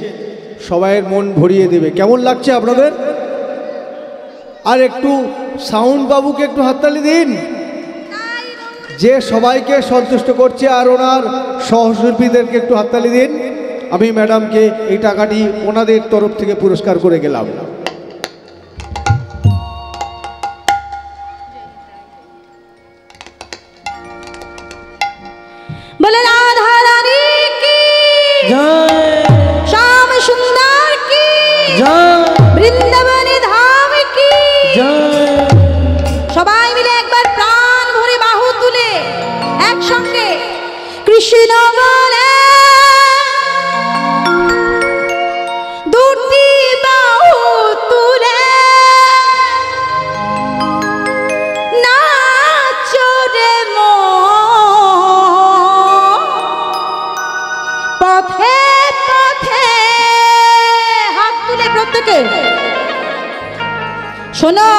সবাইয়ের মন ভরিয়ে দেবে। কেমন লাগছে আপনাদের? আর একটু সাউন্ড বাবুকে একটু হাততালি দিন, যে সবাইকে সন্তুষ্ট করছে। আর ওনার সহশিল্পীদেরকে একটু হাততালি দিন। আমি ম্যাডামকে এই টাকাটি ওনাদের তরফ থেকে পুরস্কার করে গেলাম। বলে রাধা রানী কি জয়, শ্যাম সুন্দর কি জয়, বৃন্দাবনী ধাম কি জয়। সবাই মিলে একবার প্রাণ ভরে বাহু তুলে একসঙ্গে কৃষ্ণ বলে দুটি বাহু তুলে নাচো রে পথে পথে, হাত তুলে প্রত্যেকে। শোনো,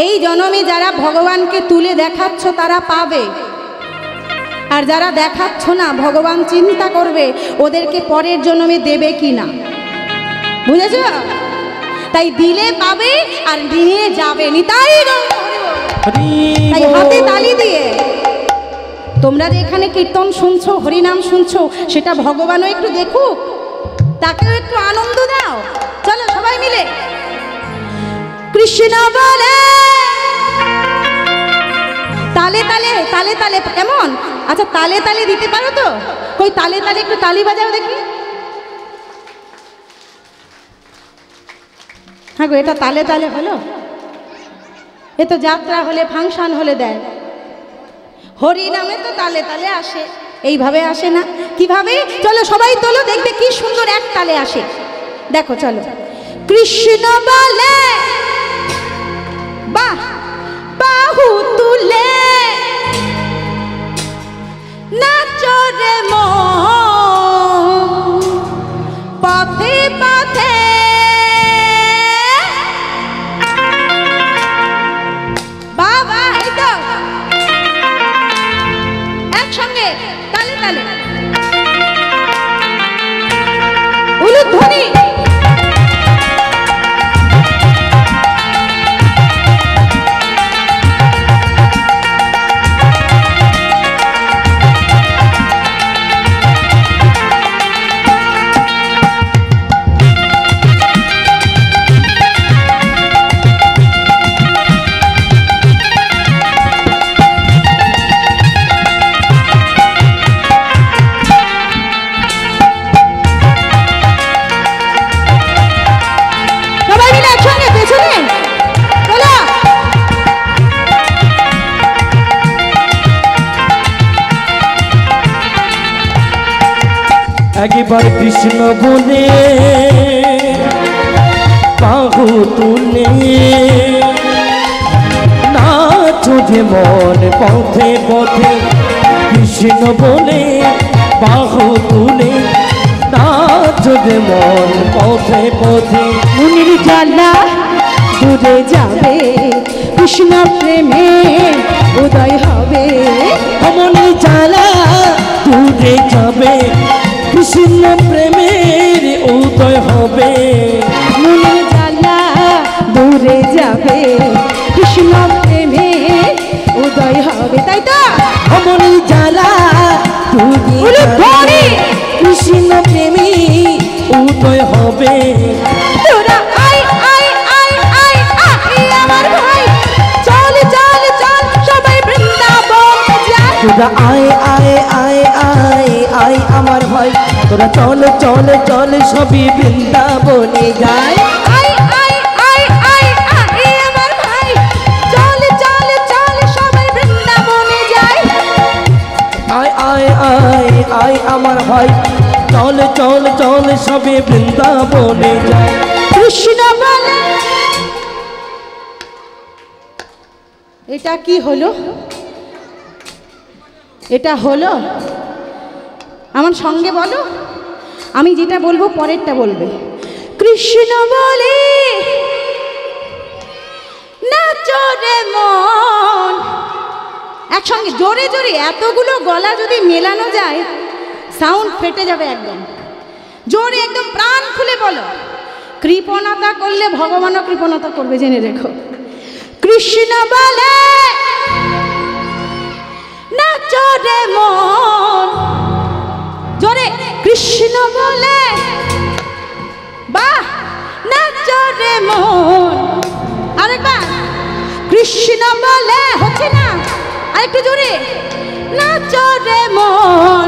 এই জন্মে যারা ভগবানকে তুলে দেখাচ্ছ তারা পাবে, আর যারা দেখাচ্ছ না ভগবান চিন্তা করবে ওদেরকে পরের জন্মে দেবে কি না। বুঝেছ? তাই দিলে পাবে আর নিয়ে যাবে। নিতাই তাই হাতে তালি দিয়ে তোমরা যে এখানে কীর্তন শুনছো, হরিনাম শুনছো, সেটা ভগবানও একটু দেখুক, তাকেও একটু আনন্দ দাও। চলো সবাই মিলে কৃষ্ণ বলে তালে তালে তালে তালে। কেমন? আচ্ছা তালে তালে দিতে পারো তো? কই তালে তালে একটু তালি বাজাও দেখি। হ্যাঁ গো, এটা তালে তালে হলো? এ তো যাত্রা হলে ফাংশন হলে দেয়। হরি নামে তো তালে তালে আসে, এইভাবে আসে না। কিভাবে? চলো সবাই তোলো, দেখবে কি সুন্দর এক তালে আসে। দেখো চলো। কৃষ্ণ বলে বাহ বাহু তুলে নাচো রে মন পথে পথে, বাবা এই তো একসঙ্গে তালে তালে উলুধ্বনি। একবার কৃষ্ণ বলে বাহু তুলে নাচো যে মন পথে পথে। কৃষ্ণ বলে বাহু তুলে নাচো যে মন পথে পথে। মুনির জ্বালা দূরে যাবে, কৃষ্ণ প্রেমে উদয় হবে। অমনি জ্বালা দূরে যাবে, কৃষ্ণ প্রেমের উদয় হবে। মুনির জ্বালা দূরে যাবে, কৃষ্ণ প্রেমে উদয় হবে। তাই তো অমনি জ্বালা দূরে যাবে, কৃষ্ণ প্রেমী উদয় হবে। তোরা আয় আয় আয় আয় আয় আমার ভাই, চল চল চল সবাই বৃন্দাবন যাই। তোরা আয় আয় আয় আয় আয় আমার ভাই তোরা চল চল চল সবই বৃন্দাবনে যায় আয় আয় আয় আয় আয় আমার ভাই চল চল চল সবাই বৃন্দাবনে যাই আয় আয় আয় আয় আমার ভাই চল চল চল সবে বৃন্দাবনে যায় কৃষ্ণ বলে এটা কি হলো এটা হলো আমার সঙ্গে বলো আমি যেটা বলবো পরেরটা বলবে কৃষ্ণ বলে নাচো রে মন একসঙ্গে জোরে জোরে এতগুলো গলা যদি মেলানো যায় সাউন্ড ফেটে যাবে একদম জোরে একদম প্রাণ খুলে বলো কৃপণতা করলে ভগবানও কৃপণতা করবে জেনে রেখো কৃষ্ণ বলে নাচো রে মন জোরে কৃষ্ণ বলে বাহ নাচো রে মন আরেকবার কৃষ্ণ বলে হচ্ছে না আরেকটু জোরে নাচো রে মন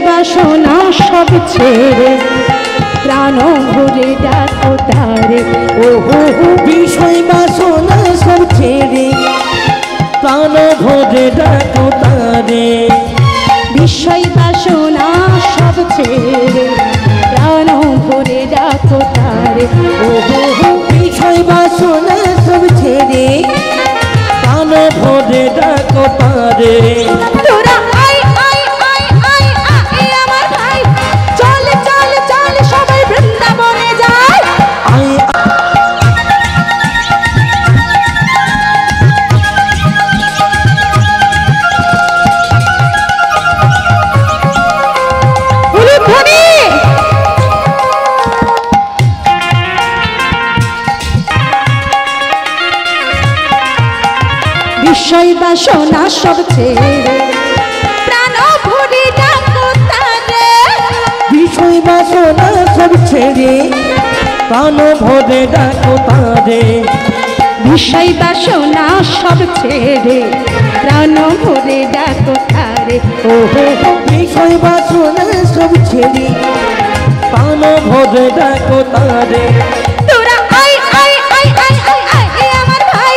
বাসনা সব ছেড়ে প্রাণ ভরে ডাকো তারে ও হো হো বিষয় বাসনা সব ছেড়ে প্রাণ ভরে ডাকো তারে বিষয় বাসনা সব ছেড়ে প্রাণ ভরে ডাকো তারে ও হো হো বিষয় বাসনা সব ছেড়ে প্রাণ ভরে ডাকো তারে তোরা আয় আয় আয় আয় আয় আমার ভাই চল চল চল সবাই বৃন্দাবনে যায় আয় বিষয় বাসনা সব ছেড়ে প্রাণ ভরে ডাকো তারে বিষয় বাসনা সব ছেড়ে প্রাণ ভরে ডাকো তারে বিষয় বাসনা সব ছেড়ে প্রাণ ভরে ডাকো তারে ও হো হো বিষয় বাসনা সব ছেড়ে প্রাণ ভরে ডাকো তারে তোরা আয় আয় আয় আয় আয় আয় আমার ভাই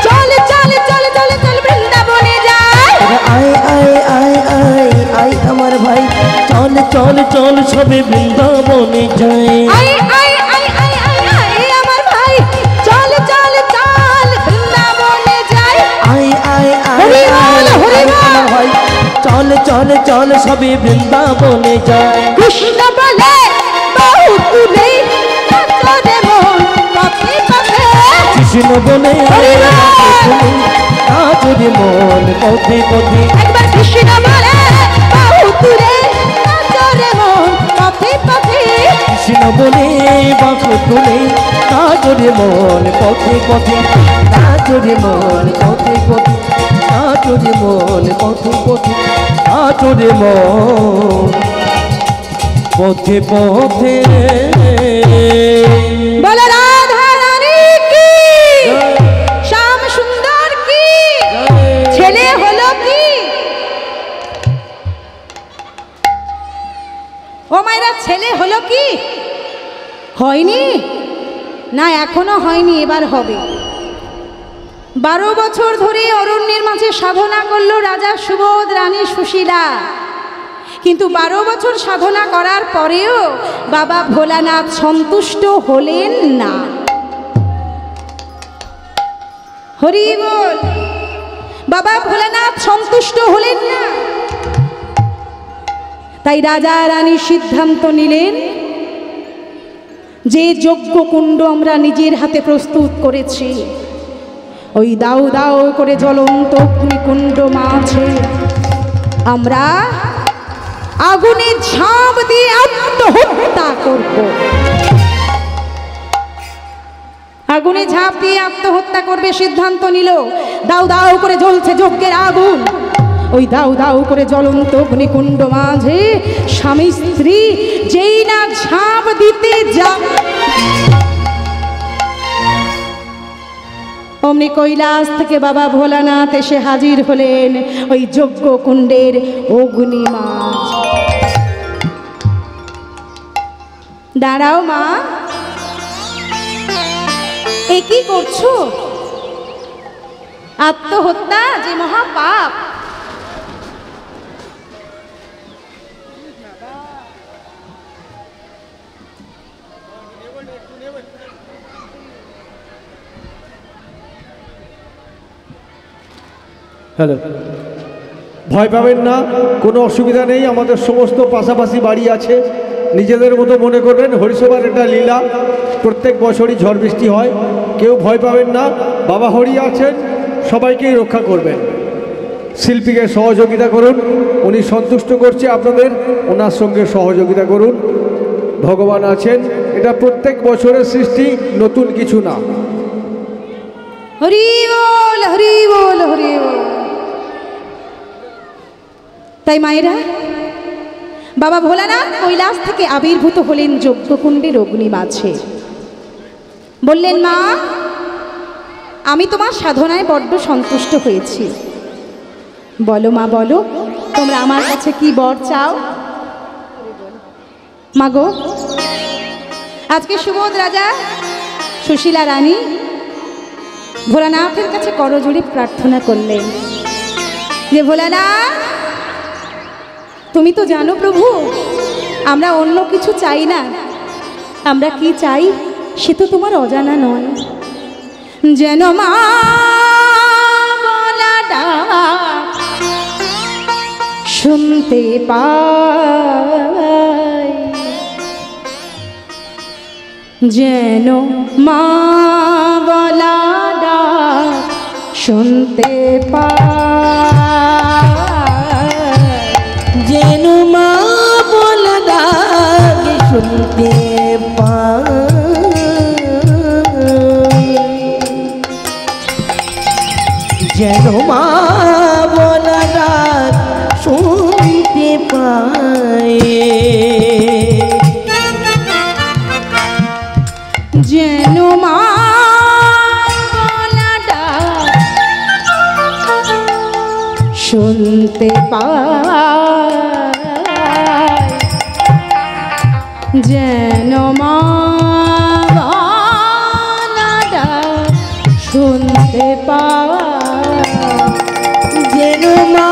চল চল চল চল চল বৃন্দাবনে যায় আয় আয় আয় আয় আয় আমার ভাই চল চল চল সবে বৃন্দাবনে যায় আয় আয় আয় আয় আয় আয় আমার ভাই চল চল চল বৃন্দাবনে যায় আয় আয় আয় হরি বল, আয় হরি আয় বল। আমার ভাই চল চল চল সবে বৃন্দাবনে যায় কৃষ্ণ বলে বহু তুলে নাচো রে মন পথে পথে কৃষ্ণ বলে হরি বল। যদি মন পথে পথে একবার কৃষ্ণ বলে বহু তুলে নাচো রে মন পথে পথে কৃষ্ণ বলে বাঁক তুলে কাজরে মন পথে পথে কাজরে মন পথে পথে কাজরে মন পথে পথে কাজরে মন পথে পথে বলে রাধা রানী কি শ্যাম সুন্দর কি ছেলে হলো কি ও মায়েরা ছেলে হলো কি হয়নি না এখনো হয়নি এবার হবে 12 বছর ধরে অরণ্যের মাঝে সাধনা করলো রাজা সুবোধ রানী সুশীলা কিন্তু 12 বছর সাধনা করার পরেও বাবা ভোলানাথ সন্তুষ্ট হলেন না হরি বল বাবা ভোলানাথ সন্তুষ্ট হলেন না তাই রাজা রানী সিদ্ধান্ত নিলেন যে যজ্ঞকুণ্ড আমরা নিজের হাতে প্রস্তুত করেছি, ওই দাউ দাউ করে জ্বলন্ত অগ্নিকুণ্ড মাঝে আমরা আগুনে ঝাঁপ দিয়ে আত্মহত্যা করব। আগুনে ঝাঁপ দিয়ে আত্মহত্যা করবে সিদ্ধান্ত নিল। দাউ দাউ করে জ্বলছে যজ্ঞের আগুন, ওই দাউ দাউ করে জ্বলন্ত অগ্নিকুণ্ড মাঝে স্বামী স্ত্রী যেই না ঝাঁপ দিতে যা, অমনি কৈলাস থেকে বাবা ভোলানাথ এসে হাজির হলেন ওই যজ্ঞকুণ্ডের অগ্নি মাঝ। দাঁড়াও মা, এ কি করছো? আত্মহত্যা যে মহাপাপ। হ্যালো, ভয় পাবেন না, কোনো অসুবিধা নেই। আমাদের সমস্ত পাশাপাশি বাড়ি আছে, নিজেদের মতো মনে করবেন। হরিসভার এটা লীলা, প্রত্যেক বছরই ঝড় বৃষ্টি হয়, কেউ ভয় পাবেন না। বাবা হরি আছেন, সবাইকেই রক্ষা করবেন। শিল্পীকে সহযোগিতা করুন, উনি সন্তুষ্ট করছে আপনাদের, ওনার সঙ্গে সহযোগিতা করুন। ভগবান আছেন, এটা প্রত্যেক বছরের সৃষ্টি, নতুন কিছু না। হরি বল, হরি বল, হরি বল। তাই মায়েরা, বাবা ভোলানাথ কৈলাস থেকে আবির্ভূত হলেন যজ্ঞকুণ্ডের অগ্নি মাঝে। বললেন, মা, আমি তোমার সাধনায় বড্ড সন্তুষ্ট হয়েছি। বলো মা, বলো তোমরা আমার কাছে কি বর চাও? মা গো, আজকে সুবোধ রাজা সুশীলা রানী ভোলানাথের কাছে করজোড়ে প্রার্থনা করলেন যে, ভোলানাথ, তুমি তো জানো প্রভু, আমরা অন্য কিছু চাই না, আমরা কি চাই সে তো তোমার অজানা নয়। যেন মা বলা ডাক শুনতে পাই, যেন মা বলা ডাক শুনতে পাই, যেন মা বলা ডাক শুনতে পাই, যেন মা বলা ডাক শুনতে পাই, যেন মা বলা ডাক শুনতে পাই, যেন মা বলা ডাক শুনতে পাই, যেন মা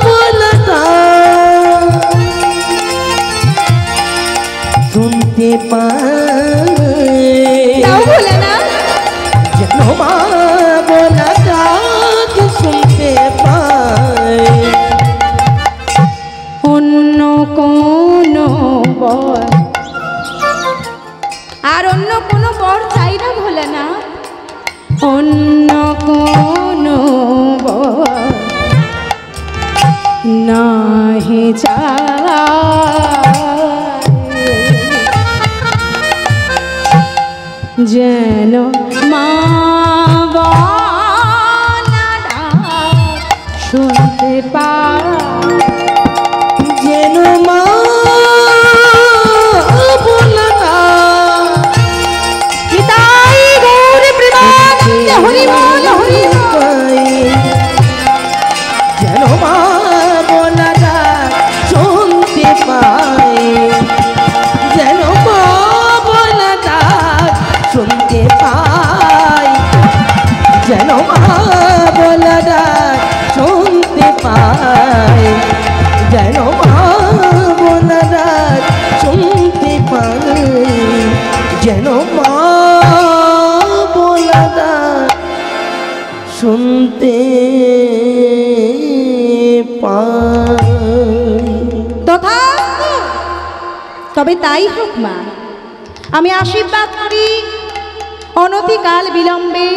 বলা ডাক শুনতে পাই, তাও বলে না, যেন মা বলা ডাক শুনতে পাই, অন্য কোনো বর, আর অন্য কোনো বর চাই না ভোলে না, অন্য কোনো বর নাহি চাই, যেন মা বলা ডাক শুনতে পাই, যেন মা বলা ডাক পিতাই গৌর প্রেমানন্দে হরি বল, হরি বল। পাই, যেন মা বলা ডাক শুনতে পাই, যেন মা বলা ডাক শুনতে পাই, যেন মা বলা ডাক শুনতে পাই, যেন মা বলা ডাক শুনতে পাই, যেন মা বলা ডাক শুনতে পাই। তবে তাই হোক মা, আমি আশীর্বাদ করি অনতিকাল বিলম্বে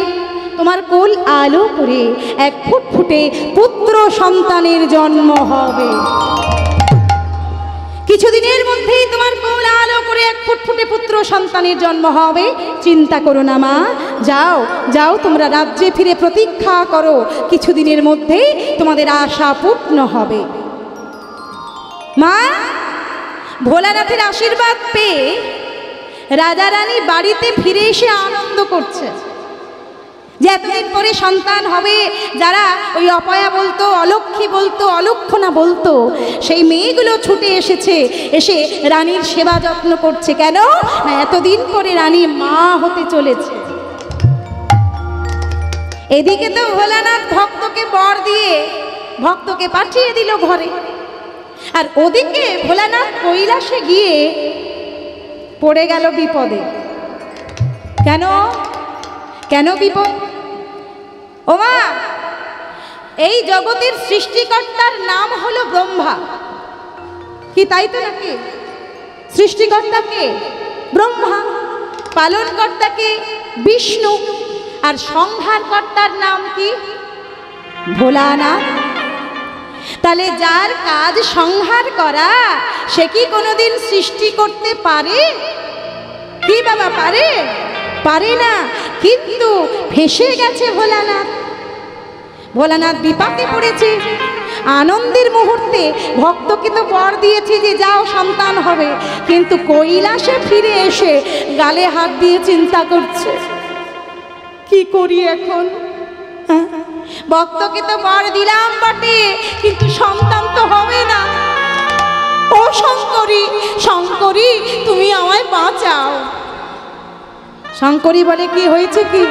তোমার কোল আলো করে এক ফুটফুটে পুত্র সন্তানের জন্ম হবে। কিছুদিনের মধ্যেই তোমার কোল আলো করে এক ফুটফুটে পুত্র সন্তানের জন্ম হবে। চিন্তা করো না মা, যাও যাও তোমরা রাজ্যে ফিরে প্রতীক্ষা করো, কিছুদিনের মধ্যেই তোমাদের আশা পূর্ণ হবে। মা, ভোলানাথের আশীর্বাদ পেয়ে রাজা রানী বাড়িতে ফিরে এসে আনন্দ করছে যে এতদিন পরে সন্তান হবে। যারা ওই অপয়া বলতো, অলক্ষ্মী বলতো, অলক্ষণা বলতো, সেই মেয়েগুলো ছুটে এসেছে, এসে রানীর সেবা যত্ন করছে। কেন না, এতদিন পরে রানী মা হতে চলেছে। এদিকে তো ভোলানাথ ভক্তকে বর দিয়ে ভক্তকে পাঠিয়ে দিল ঘরে, আর ওদিকে ভোলানাথ কৈলাসে গিয়ে পড়ে গেল বিপদে। কেন কেন বিপদ? ও মা, এই জগতের সৃষ্টিকর্তার নাম হলো ব্রহ্মা, কি তাই তো নাকি? সৃষ্টিকর্তাকে ব্রহ্মা, পালনকর্তাকে বিষ্ণু, আর সংহারকর্তার নাম কি? ভোলানাথ। তাহলে যার কাজ সংহার করা, সে কি কোনোদিন সৃষ্টি করতে পারে? কি বাবা, পারে? পারে না। কিন্তু ফেঁসে গেছে ভোলানাথ। ভোলানাথ বিপাকে পড়েছে। আনন্দের মুহূর্তে ভক্তকে তো বর দিয়েছি যে যাও সন্তান হবে, কিন্তু কৈলাসে ফিরে এসে গালে হাত দিয়ে চিন্তা করছে কি করি এখন। ভক্তকে তো বর দিলাম বটে, কিন্তু সন্তান তো হবে না। ও শঙ্করী, শঙ্করী তুমি আমায় বাঁচাও। শঙ্করী বলে কি হয়েছে কি?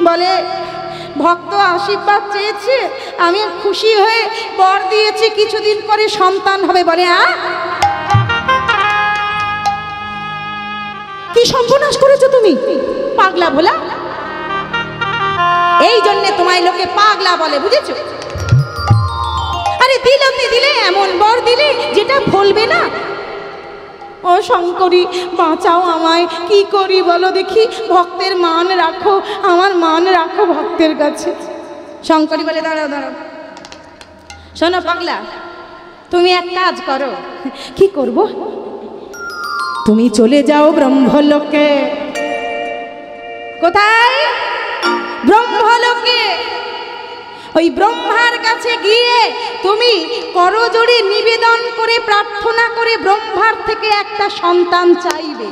বলে ভক্ত আশীর্বাদ চেয়েছে, আমি খুশি হয়ে বর দিয়েছি, কিছুদিন পরে সন্তান হবে। বলে কি সর্বনাশ করেছো তুমি, পাগলা ভোলা। এই জন্যে তোমায় লোকে পাগলা বলে, বুঝেছো? আরে দিলতে দিলে এমন বর দিলে যেটা ফলবে না। ও শঙ্করী বাঁচাও আমায়, কি করি বলো দেখি, ভক্তের মান রাখো, আমার মান রাখো ভক্তের কাছে। শঙ্করী বলে দাঁড়াও দাঁড়াও, শোনো পাগলা, তুমি এক কাজ করো। কি করব? তুমি চলে যাও ব্রহ্মলোকে। কোথায়? ব্রহ্মলোকে। ওই ব্রহ্মার কাছে গিয়ে তুমি করজোড়ে নিবেদন করে প্রার্থনা করে ব্রহ্মার থেকে একটা সন্তান চাইবে।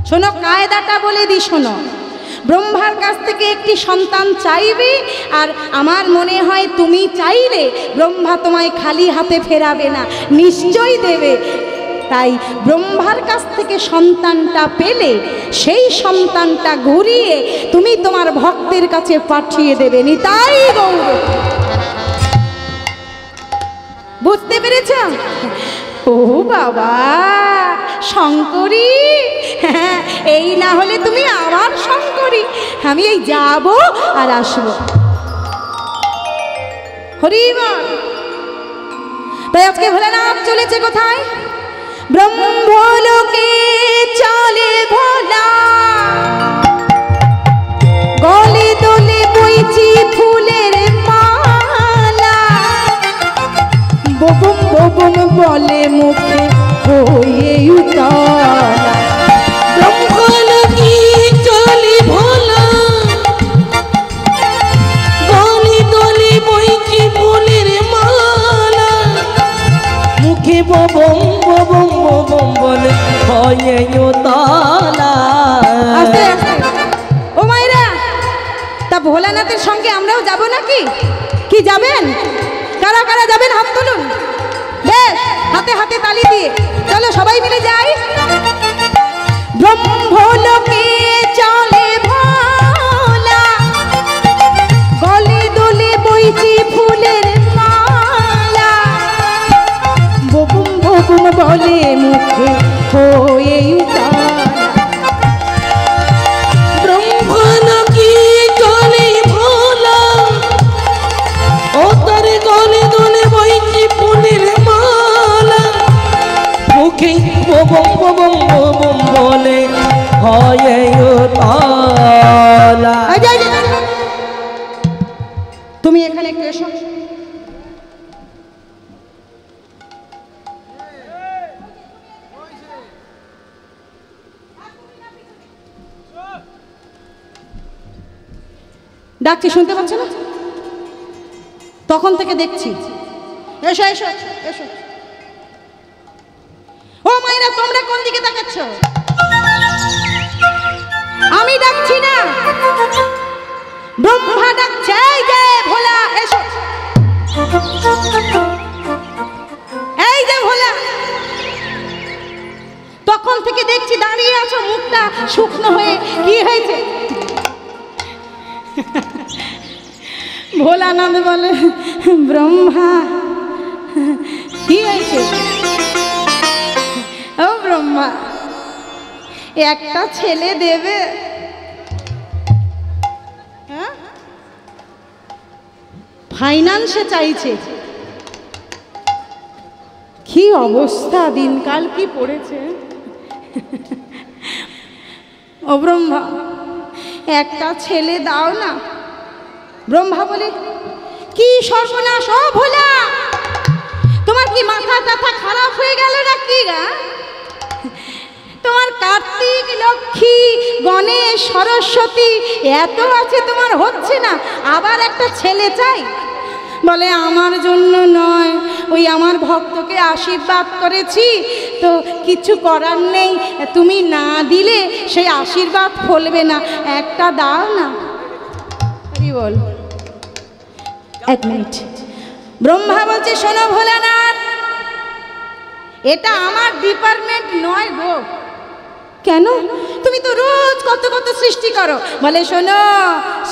শোনো কায়দাটা বলে দি, শোনো। ব্রহ্মার কাছ থেকে একটি সন্তান চাইবে, আর আমার মনে হয় তুমি চাইলে ব্রহ্মা তোমায় খালি হাতে ফেরাবে না, নিশ্চয়ই দেবে। তাই ব্রহ্মার কাছ থেকে সন্তানটা পেলে সেই সন্তানটা ঘুরিয়ে তুমি তোমার ভক্তের কাছে পাঠিয়ে দেবে। নিতাই গৌর, বুঝতে পেরেছ? ও বাবা শঙ্করী, হ্যাঁ, এই না হলে তুমি আমার শঙ্করী। আমি এই যাব আর আসবো। হরিবল। তাই আজকে ভোলানাথ চলেছে কোথায়? ব্রহ্মলোকে চলে ভোলা, গলে দোলে বইছি ফুলের মালা, ববুম ববুম বলে মুখে হয়ে উতলা। ব্রহ্মলোকে চলে ভোলা, গলে দোলে বইছি ফুলের মালা, মুখে ববম ববম ববম বলে হয়ে উতলা। আস্তে আস্তে। ও মায়েরা, তা ভোলানাথের সঙ্গে আমরাও যাব নাকি? কি যাবেন? কারা কারা যাবেন হাত তুলুন। বেশ, হাতে হাতে তালি দিয়ে চলো সবাই মিলে যাই। ব্রহ্মলোকে চলে ভোলা, গলে দোলে বইছি ফুলের মালা, ববুম ববুম বলে মুখে হয়ে উতলা। ব্রহ্মলোকে চলে ভোলা, ও তার বম বম বম বলে হয় তালা। তুমি এখানে একটু এসো। ডাকছি, শুনতে পাচ্ছ না? তখন থেকে দেখছি। এসো এসো এসো। ও মায়েরা, তোমরা কোন দিকে তাকাচ্ছ? আমি ডাকছি না, ব্রহ্মা ডাকছে। এই যে ভোলা, এসো। এই যে ভোলা, তখন থেকে দেখছি দাঁড়িয়ে আছো, মুখটা শুকনো হয়ে। কি হয়েছে? ভোলানাথ বলে, ব্রহ্মা কি হয়েছে? ও ব্রহ্মা, একটা ছেলে দেবে? হ্যাঁ, ফাইন্যান্সে চাইছে। কি অবস্থা, দিনকাল কি পড়েছে। ও ব্রহ্মা, একটা ছেলে দাও না। ব্রহ্মা বলে, কি সর্বনাশ! ও ভোলা, তোমার কি মাথা টাথা খারাপ হয়ে গেল নাকি গা? তোমার কার্তিক, লক্ষ্মী, গণেশ, সরস্বতী এত আছে, তোমার হচ্ছে না, আবার একটা ছেলে চাই? বলে, আমার জন্য নয়, ওই আমার ভক্তকে আশীর্বাদ করেছি তো, কিছু করার নেই, তুমি না দিলে সেই আশীর্বাদ ফলবে না, একটা দাও না। কি বল? এক মিনিট। ব্রহ্মা বলছে, শোনো ভোলানাথ, এটা আমার ডিপার্টমেন্ট নয় গো। কেন? তুমি তো রোজ কত কত সৃষ্টি করো। বলে, শোনো,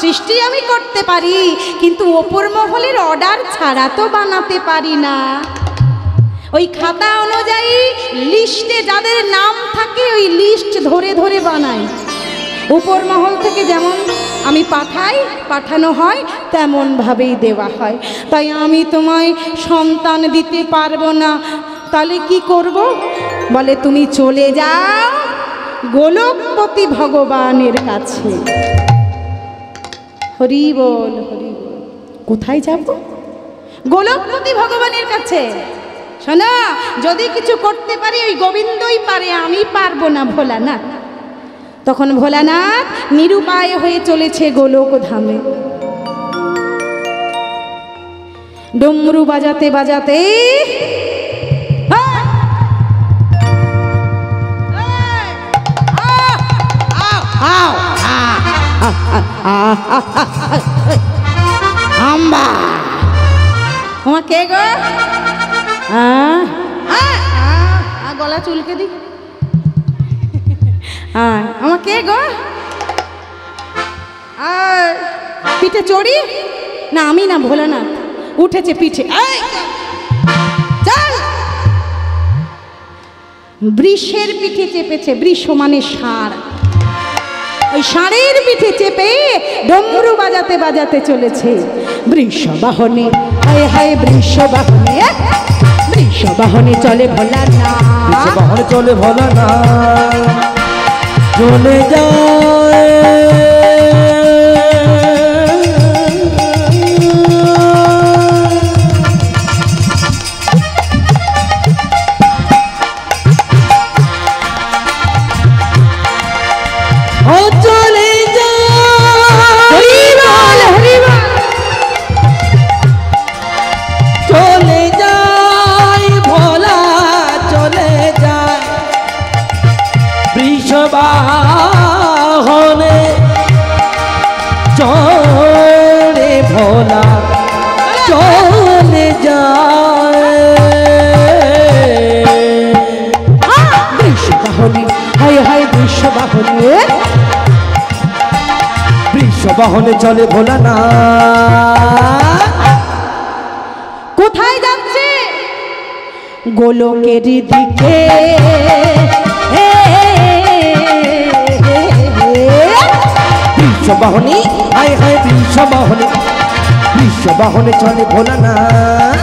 সৃষ্টি আমি করতে পারি, কিন্তু ওপর মহলের অর্ডার ছাড়া তো বানাতে পারি না। ওই খাতা অনুযায়ী লিস্টে যাদের নাম থাকে, ওই লিস্ট ধরে ধরে বানাই। উপর মহল থেকে যেমন আমি পাঠাই, পাঠানো হয় তেমন ভাবেই দেওয়া হয়। তাই আমি তোমায় সন্তান দিতে পারবো না। তাহলে কি করব? বলে, তুমি চলে যাও গোলকপতি ভগবানের কাছে। হরি বল, হরি বল। কোথায় যাব? গোলকপতি ভগবানের কাছে। শোনো, যদি কিছু করতে পারি ওই গোবিন্দই পারে, আমি পারবো না ভোলানাথ। তখন ভোলানাথ নিরুপায় হয়ে চলেছে গোলক ধামে। ডমরু বাজাতে বাজাতে আম্বা, আমার কে গো? গলা চুলকে দি। আমার কে গো? পিঠে চড়ি না? আমি না, ভোলানাথ উঠেছে পিঠে। বৃষের পিঠে চেপেছে। বৃষ মানে ষাঁড়। ওই ষাঁড়ের পিঠে চেপে ডমরু বাজাতে বাজাতে চলেছে বৃষবাহনে। হায় হায়, বৃষবাহনে, বৃষবাহনে চলে ভোলানাথ। বৃষবাহনে চলে ভোলানাথ, চলে যায় বৃষবাহনে চলে ভোলা, চলে যায় বৃষবাহনে। হায় হায়, বৃষবাহনে, বৃষবাহনে চলে ভোলানাথ। কোথায় যাচ্ছে? গোলকের দিকে। বৃষবাহনে, হায় হায়, বৃষবাহনে, বৃষবাহনে চলে ভোলানাথ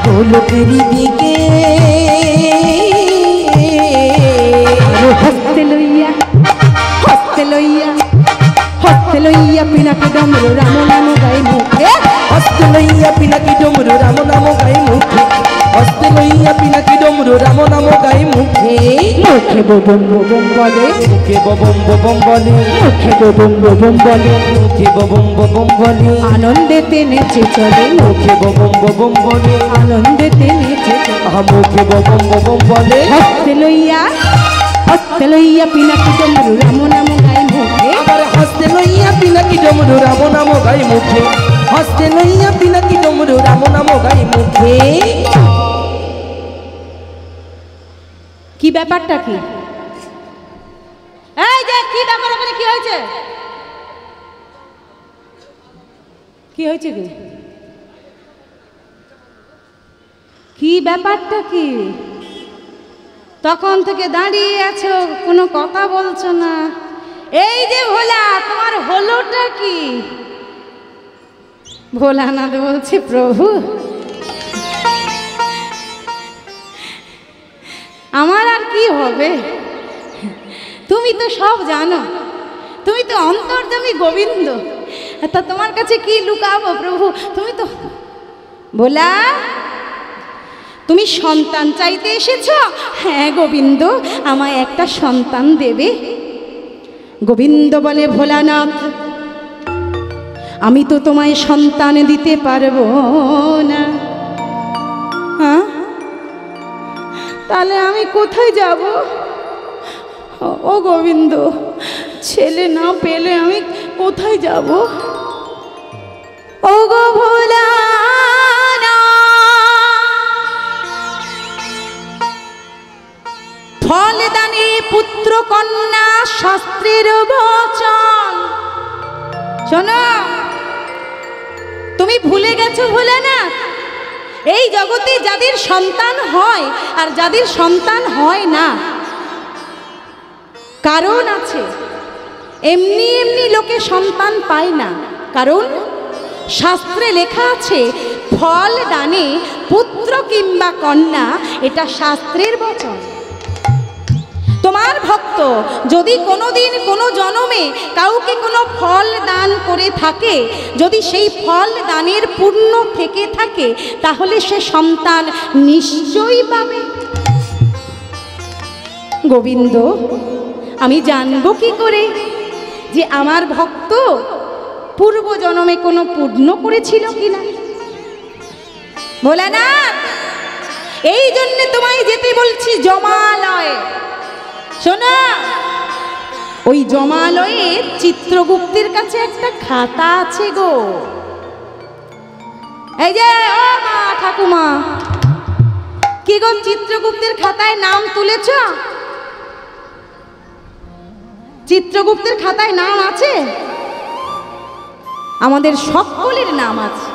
গোলকের দিকে। হস্তে লইয়া পিনাকি ডমরু রাম নাম গাই মুখে হস্তে লইয়া পিনাকি ডমরু রাম নাম গাই মুখে হস্তে লইয়া পিনাকি ডমরু রাম নাম গাই মুখে মুখে ববম ববম বলে মুখে ববম ববম বলে মুখে ববম ববম বলে মুখে ববম ববম বলে আনন্দেতে নেচে চলে মুখে ববম ববম বলে আনন্দেতে নেচে চলে মুখে ববম ববম বলে হস্তে লইয়া পিনাকি ডমরু রাম নাম গাই মুখে আবার হস্তে লইয়া পিনাকি ডমরু রাম নাম গাই মুখে হস্তে লইয়া পিনাকি ডমরু রাম নাম গাই মুখে কি ব্যাপারটা কি? এই যে কি ব্যাপার, ওখানে কি হয়েছে? কি হয়েছে কি? কি ব্যাপারটা কি? তখন থেকে দাঁড়িয়ে আছো, কোনো কথা বলছো না। এই যে ভোলা, তোমার হলোটা কি? ভোলানাথ বলছে, প্রভু আমার আর কি হবে, তুমি তো সব জানো, তুমি তো অন্তর্যামী গোবিন্দ, তা তোমার কাছে কি লুকাবো প্রভু? তুমি তো ভোলা, তুমি সন্তান চাইতে এসেছ? হ্যাঁ গোবিন্দ, আমায় একটা সন্তান দেবে। গোবিন্দ বলে, ভোলানাথ আমি তো তোমায় সন্তান দিতে পারবো না। হ্যাঁ, তাহলে আমি কোথায় যাব? ও গোবিন্দ, ছেলে না পেলে আমি কোথায় যাব? ও গো ভোলানাথ, ফলদানে পুত্র কন্যা শাস্ত্রের বচন। শোনো, তুমি ভুলে গেছো ভোলানাথ, এই জগতে যাদের সন্তান হয় আর যাদের সন্তান হয় না, কারণ আছে। এমনি এমনি লোকে সন্তান পায় না, কারণ শাস্ত্রে লেখা আছে ফল দানে পুত্র কিংবা কন্যা, এটা শাস্ত্রের বচন। তোমার ভক্ত যদি কোনোদিন কোনো জন্মে কাউকে কোনো ফল দান করে থাকে, যদি সেই ফল দানের পুণ্য থেকে থাকে, তাহলে সে সন্তান নিশ্চয়ই পাবে। গোবিন্দ, আমি জানবো কি করে যে আমার ভক্ত পূর্ব জন্মে কোনো পুণ্য করেছিল কিনা? ভোলানাথ, এই জন্য তোমায় যেতে বলছি জমালয়ে। শোনা, ওই জমালয়ে চিত্রগুপ্তের কাছে একটা খাতা আছে গো। এই যে ও মা ঠাকুমা, কি গো চিত্রগুপ্তের খাতায় নাম তুলেছ? চিত্রগুপ্তের খাতায় নাম আছে? আমাদের সকলের নাম আছে,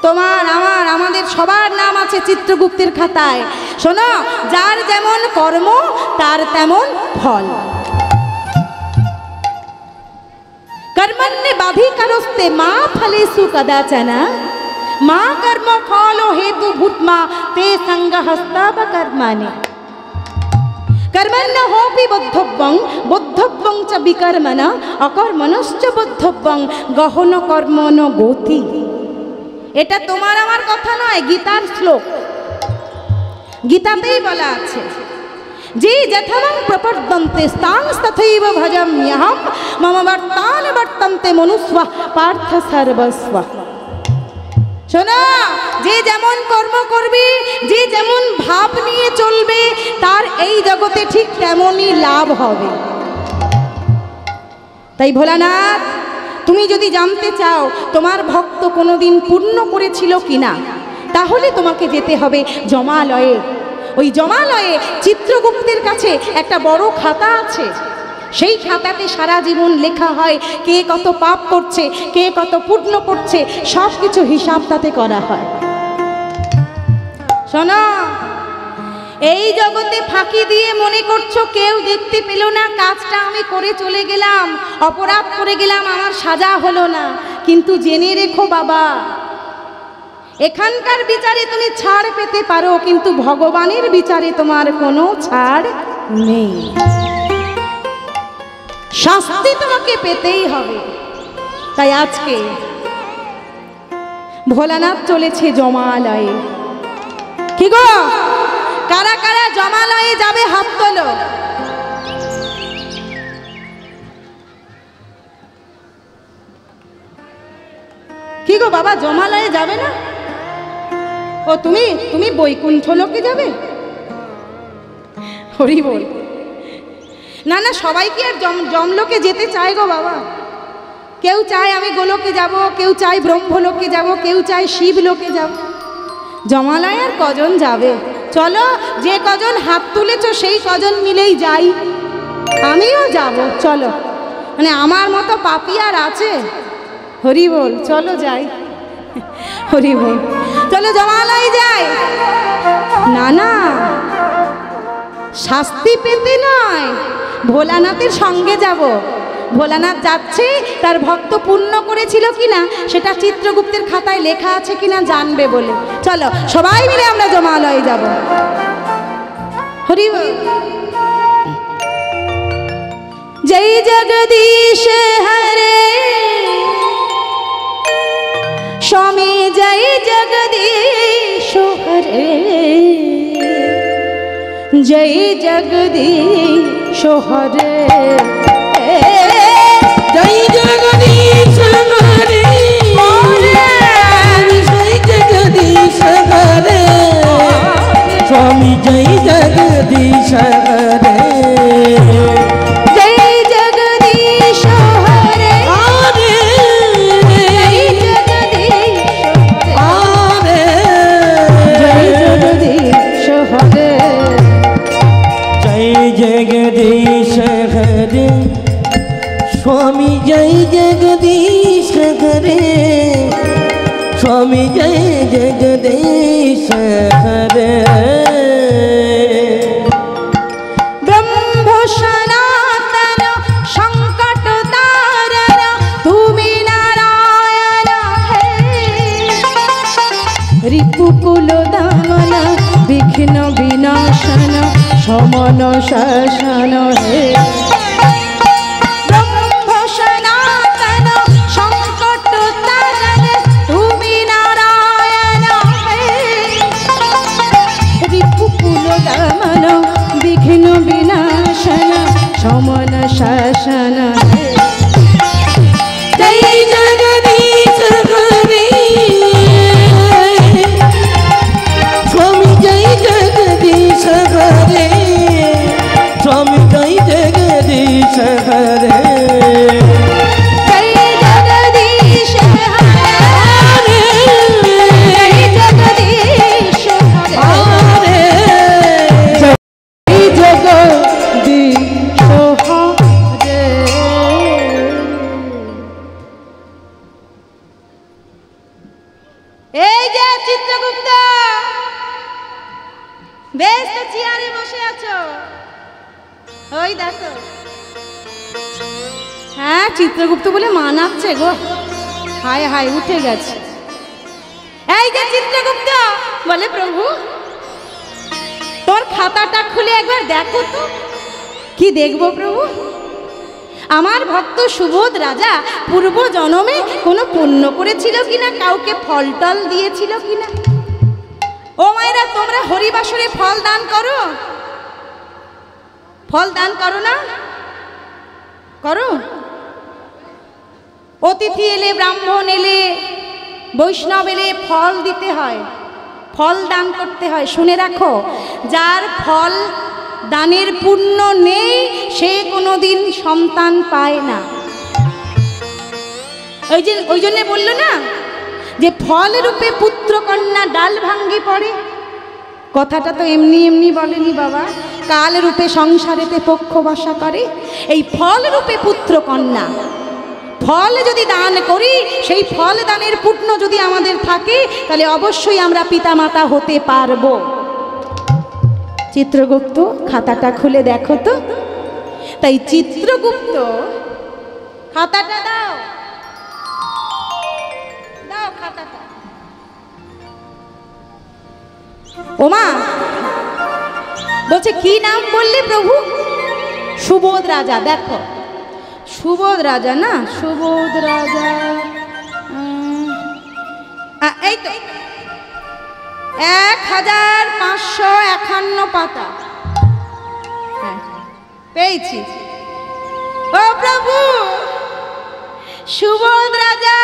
তোমার আমার আমাদের সবার নাম আছে চিত্রগুপ্তের খাতায়। শোনো, যার যেমন কর্ম তার তেমন ফল। কর্মণ্যে বাধিকারস্তে মা ফলেষু কদাচনা, মা কর্ম ফল হেতু ভূতমা তে সঙ্গহস্তাব কর্মাণি। কর্মণ্য হোপি বদ্ধব্যং বদ্ধব্যং চ বিকর্মণ অকর্মণশ্চ বদ্ধব্যং গহন কর্মণ গতি। এটা তোমার আমার কথা নয়, গীতার শ্লোক। গীতাতেই বলা আছে, যে যথাং প্রপদ্যন্তে স্তাং তথৈব ভজাম্যহম মম বর্তান বর্তন্তে মনুষ্যা পার্থ সর্বস্ব। শোনো, যে যেমন কর্ম করবে, যে যেমন ভাব নিয়ে চলবে, তার এই জগতে ঠিক তেমনই লাভ হবে। তাই ভোলানাথ, তুমি যদি জানতে চাও তোমার ভক্ত কোনোদিন পূর্ণ করেছিল কিনা, তাহলে তোমাকে যেতে হবে জমালয়ে। ওই জমালয়ে চিত্রগুপ্তের কাছে একটা বড় খাতা আছে। সেই খাতাতে সারা জীবন লেখা হয় কে কত পাপ করছে, কে কত পুণ্য করছে, সব কিছু হিসাব তাতে করা হয়। শোনো, এই জগতে ফাঁকি দিয়ে মনে করছো কেউ দেখতে পেল না, কাজটা আমি করে চলে গেলাম, অপরাধ করে গেলাম, আমার সাজা হলো না। কিন্তু জেনে রেখো বাবা, এখানকার বিচারে তুমি ছাড় পেতে পারো, কিন্তু ভগবানের বিচারে তোমার কোনো ছাড় নেই। শাস্তি তোমাকে পেতেই হবে। তাই আজকে ভোলানাথ চলেছে জমালয়ে। কি গো, কারা কারা জমালয়ে যাবে হাত তোলো। কি গো বাবা, জমালয়ে যাবে না? ও তুমি তুমি বৈকুণ্ঠ লোকে যাবে? হরি বল। না না, সবাই কি আর জমলোকে যেতে চায় গো বাবা? কেউ চায় আমি গোলোকে যাব, কেউ চায় ব্রহ্মলোকে যাব, কেউ চায় শিবলোকে যাব। জমালয়ে আর কজন যাবে? চলো, যে কজন হাত তুলেছ সেই কজন মিলেই যাই। আমিও যাব, চলো। মানে আমার মতো পাপী আর আছে? হরি বল, চলো যাই। হরি বল, চলো জমালয়ে যাই। না না, শাস্তি পেতে নয়, ভোলানাথের সঙ্গে যাব। ভোলানাথ যাচ্ছে, তার ভক্ত পুণ্য করেছিল কিনা সেটা চিত্রগুপ্তের খাতায় লেখা আছে কিনা জানবে বলে। চলো সবাই মিলে আমরা জমালয়ে যাব। হরি বল। জয় জগদীশ হরে স্বামী, জয় জগদীশ হরে, জয় জগদীশ হরে, জয় জগদীশ হরে, জয় জগদীশ হরে, স্বামী জয় জগদীশ হরে, জয় জগদীশ হরে, জয় জগদীশ হরে, জয় জগদীশ হরে, জয় জগদীশ হরে, স্বামী জয় জগদীশ হরে, স্বামী জয় জগদীশ হরে। ব্রহ্ম সনাতন সংকট তারণ তুমি নারায়ণ হে, রিপুকুল দমন বিঘ্ন বিনাশন সমন শাসন হে। ব্রহ্ম সনাতন সংকট তারণ তুমি নারায়ণ হে, রিপুকুল দমন বিঘ্ন বিনাশন সমন শাসন হে। জয় জগদীশ হরে, স্বামী জয় জগদীশ হরে, স্বামী জয় জগদীশ হরে, জয় জগদীশ হরে, জয় জগদীশ হরে, জয় জগদীশ হরে। এই যে চিত্রগুপ্ত, বেশ তো চেয়ারে বসে আছো। ওই দেখো, হ্যাঁ চিত্রগুপ্ত বলে মানাচ্ছে গো। হায় হায়, উঠে গেছে। এই যে চিত্রগুপ্ত বলে, প্রভু তোর খাতাটা খুলে একবার দেখো তো। কি দেখবো প্রভু? আমার ভক্ত সুবোধ রাজা পূর্ব জন্মে কোনো পুণ্য করেছিল কিনা, কাউকে ফল টল দিয়েছিল কিনা। ও মায়েরা, তোমরা হরিবাসরে ফল দান করো? ফল দান করো না? করো? অতিথি এলে, ব্রাহ্মণ এলে, বৈষ্ণব এলে ফল দিতে হয়, ফল দান করতে হয়। শুনে রাখো, যার ফল দানের পুণ্য নেই সে কোনোদিন সন্তান পায় না। ওই জন্যে বললো না যে ফল রূপে পুত্র কন্যা ডাল ভাঙ্গি পড়ে। কথাটা তো এমনি এমনি বলেনি বাবা, কাল রূপে সংসারেতে পক্ষ বাসা করে। এই ফল রূপে পুত্র কন্যা, ফল যদি দান করি, সেই ফল দানের পুণ্য যদি আমাদের থাকে, তাহলে অবশ্যই আমরা পিতামাতা হতে পারবো। চিত্রগুপ্ত খাতাটা খুলে দেখো তো। তাই চিত্রগুপ্ত খাতাটা দাও, দাও খাতাটা। ওমা, বলছে কি নাম বললে প্রভু? সুবোধ রাজা। দেখো সুবোধ রাজা না, সুবোধ রাজা এই তো 1551 পাতা। হ্যাঁ পেয়েছি। ও প্রভু, সুবোধ রাজা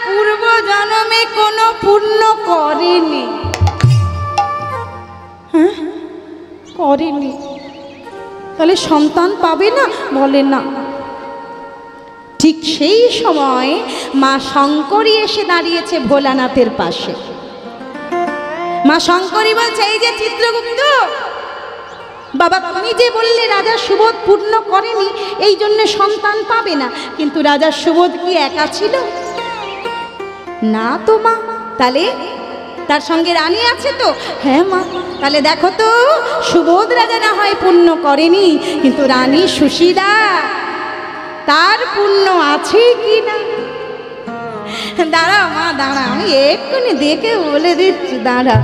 পূর্ব জন্মে কোনো পুণ্য করেনি। হ্যাঁ করেনি, তাহলে সন্তান পাবে না? বলে না। ঠিক সেই সময় মা শঙ্করী এসে দাঁড়িয়েছে ভোলানাথের পাশে। মা শঙ্করী বলছে, এই যে চিত্রগুপ্ত বাবা, তুমি যে বললে রাজা সুবোধ পূর্ণ করেনি, এই জন্য সন্তান পাবে না, কিন্তু রাজা সুবোধ কি একা ছিল? না তো মা। তাহলে তার সঙ্গে রানী আছে তো? হ্যাঁ মা। তাহলে দেখো তো, সুবোধ রাজা না হয় পূর্ণ করেনি, কিন্তু রানী সুশীলা তার পুণ্য আছে কি না? দাঁড়া মা দাঁড়া, আমি এক্ষুনি দেখে বলে দিচ্ছি, দাঁড়া।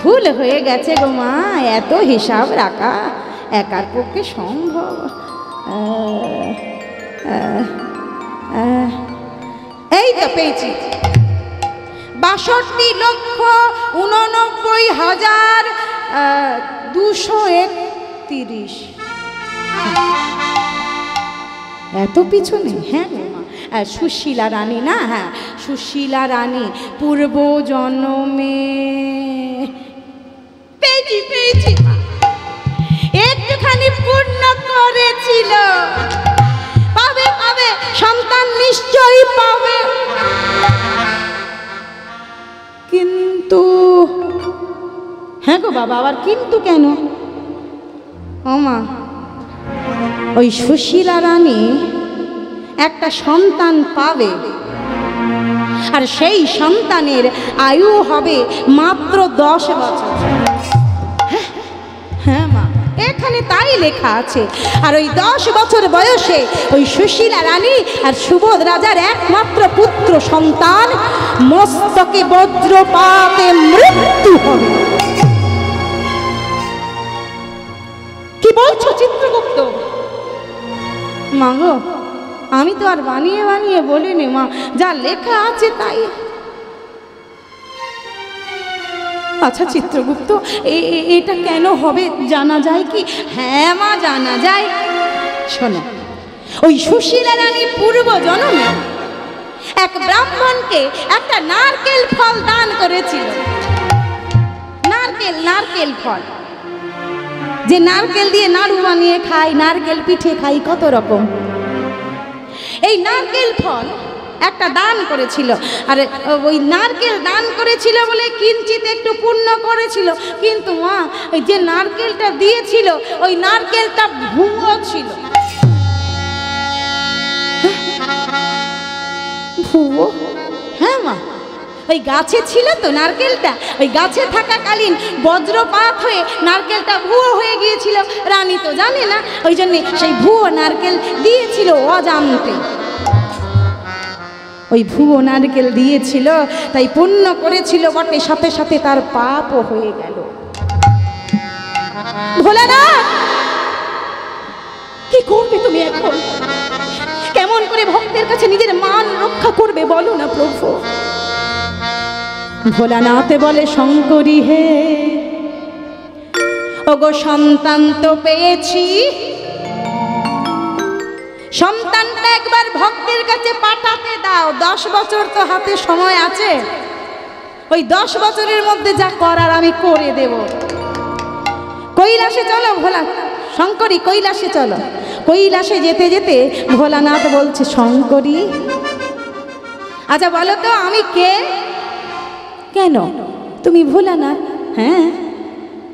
ভুল হয়ে গেছে গো মা, এত হিসাব রাখা একার পক্ষে সম্ভব? এই তো পেয়েছি, 62,89,231। এত পিছনে? হ্যাঁ সুশীলা রানী না? হ্যাঁ সুশীলা রানী পূর্ব জন্মে পেয়েছি পেয়েছি, একটুখানি পূর্ণ করেছিল। পাবে পাবে, সন্তান নিশ্চয়ই পাবে। কিন্তু হ্যাঁ গো বাবা, আবার কিন্তু কেন? ও মা, ওই সুশীলা রানী একটা সন্তান পাবে, আর সেই সন্তানের আয়ু হবে মাত্র 10 বছর। হ্যাঁ মা, এখানে তাই লেখা আছে। আর ওই 10 বছর বয়সে ওই সুশীলা রানী আর সুবোধ রাজার একমাত্র পুত্র সন্তান মস্তকে বজ্রপাতে মৃত্যু হবে। কি বলছো চিত্রগুপ্ত? মা গো, আমি তো আর বানিয়ে বানিয়ে বলিনি মা, যা লেখা আছে তাই। আচ্ছা চিত্রগুপ্ত, এটা কেন হবে জানা যায় কি? হ্যাঁ মা জানা যায়। শোনো, ওই সুশীলা রানী পূর্ব জন্মে এক ব্রাহ্মণকে একটা নারকেল ফল দান করেছিল। নারকেল ফল, যে নারকেল দিয়ে নাড়ু বানিয়ে খাই, নারকেল পিঠে খাই, কত রকম। এই নারকেল ফল একটা দান করেছিল, আর ওই নারকেল দান করেছিল বলে কিঞ্চিত একটু পুণ্য করেছিল। কিন্তু মা, ওই যে নারকেলটা দিয়েছিল, ওই নারকেলটা ভুয়ো ছিল। ভুয়ো? হ্যাঁ মা, ওই গাছে ছিল তো নারকেলটা, ওই গাছে থাকাকালীন বজ্রপাত হয়ে নারকেলটা ভুয়ো হয়ে গিয়েছিল। রানী তো জানে না, ওই জন্য সেই ভুয়ো নারকেল দিয়েছিল অজান্তে। ওই ভুয়ো নারকেল দিয়েছিল, তাই পুণ্য করেছিল বটে, সাথে সাথে তার পাপও হয়ে গেল। ভোলানাথ, কি করবে তুমি এখন? কেমন করে ভক্তের কাছে নিজের মান রক্ষা করবে বলো না প্রভু? ভোলানাথ বলে, শঙ্করী হে, ওগো সন্তান তো পেয়েছি, সন্তানটা একবার ভক্তের কাছে পাঠাতে দাও। 10 বছর তো হাতে সময় আছে, ওই 10 বছরের মধ্যে যা করার আমি করে দেব। কৈলাসে চলো ভোলা, শঙ্করী কৈলাসে চলো। কৈলাসে যেতে যেতে ভোলানাথ বলছে, শঙ্করী আচ্ছা বলো তো আমি কে? কেন তুমি ভোলানাথ? হ্যাঁ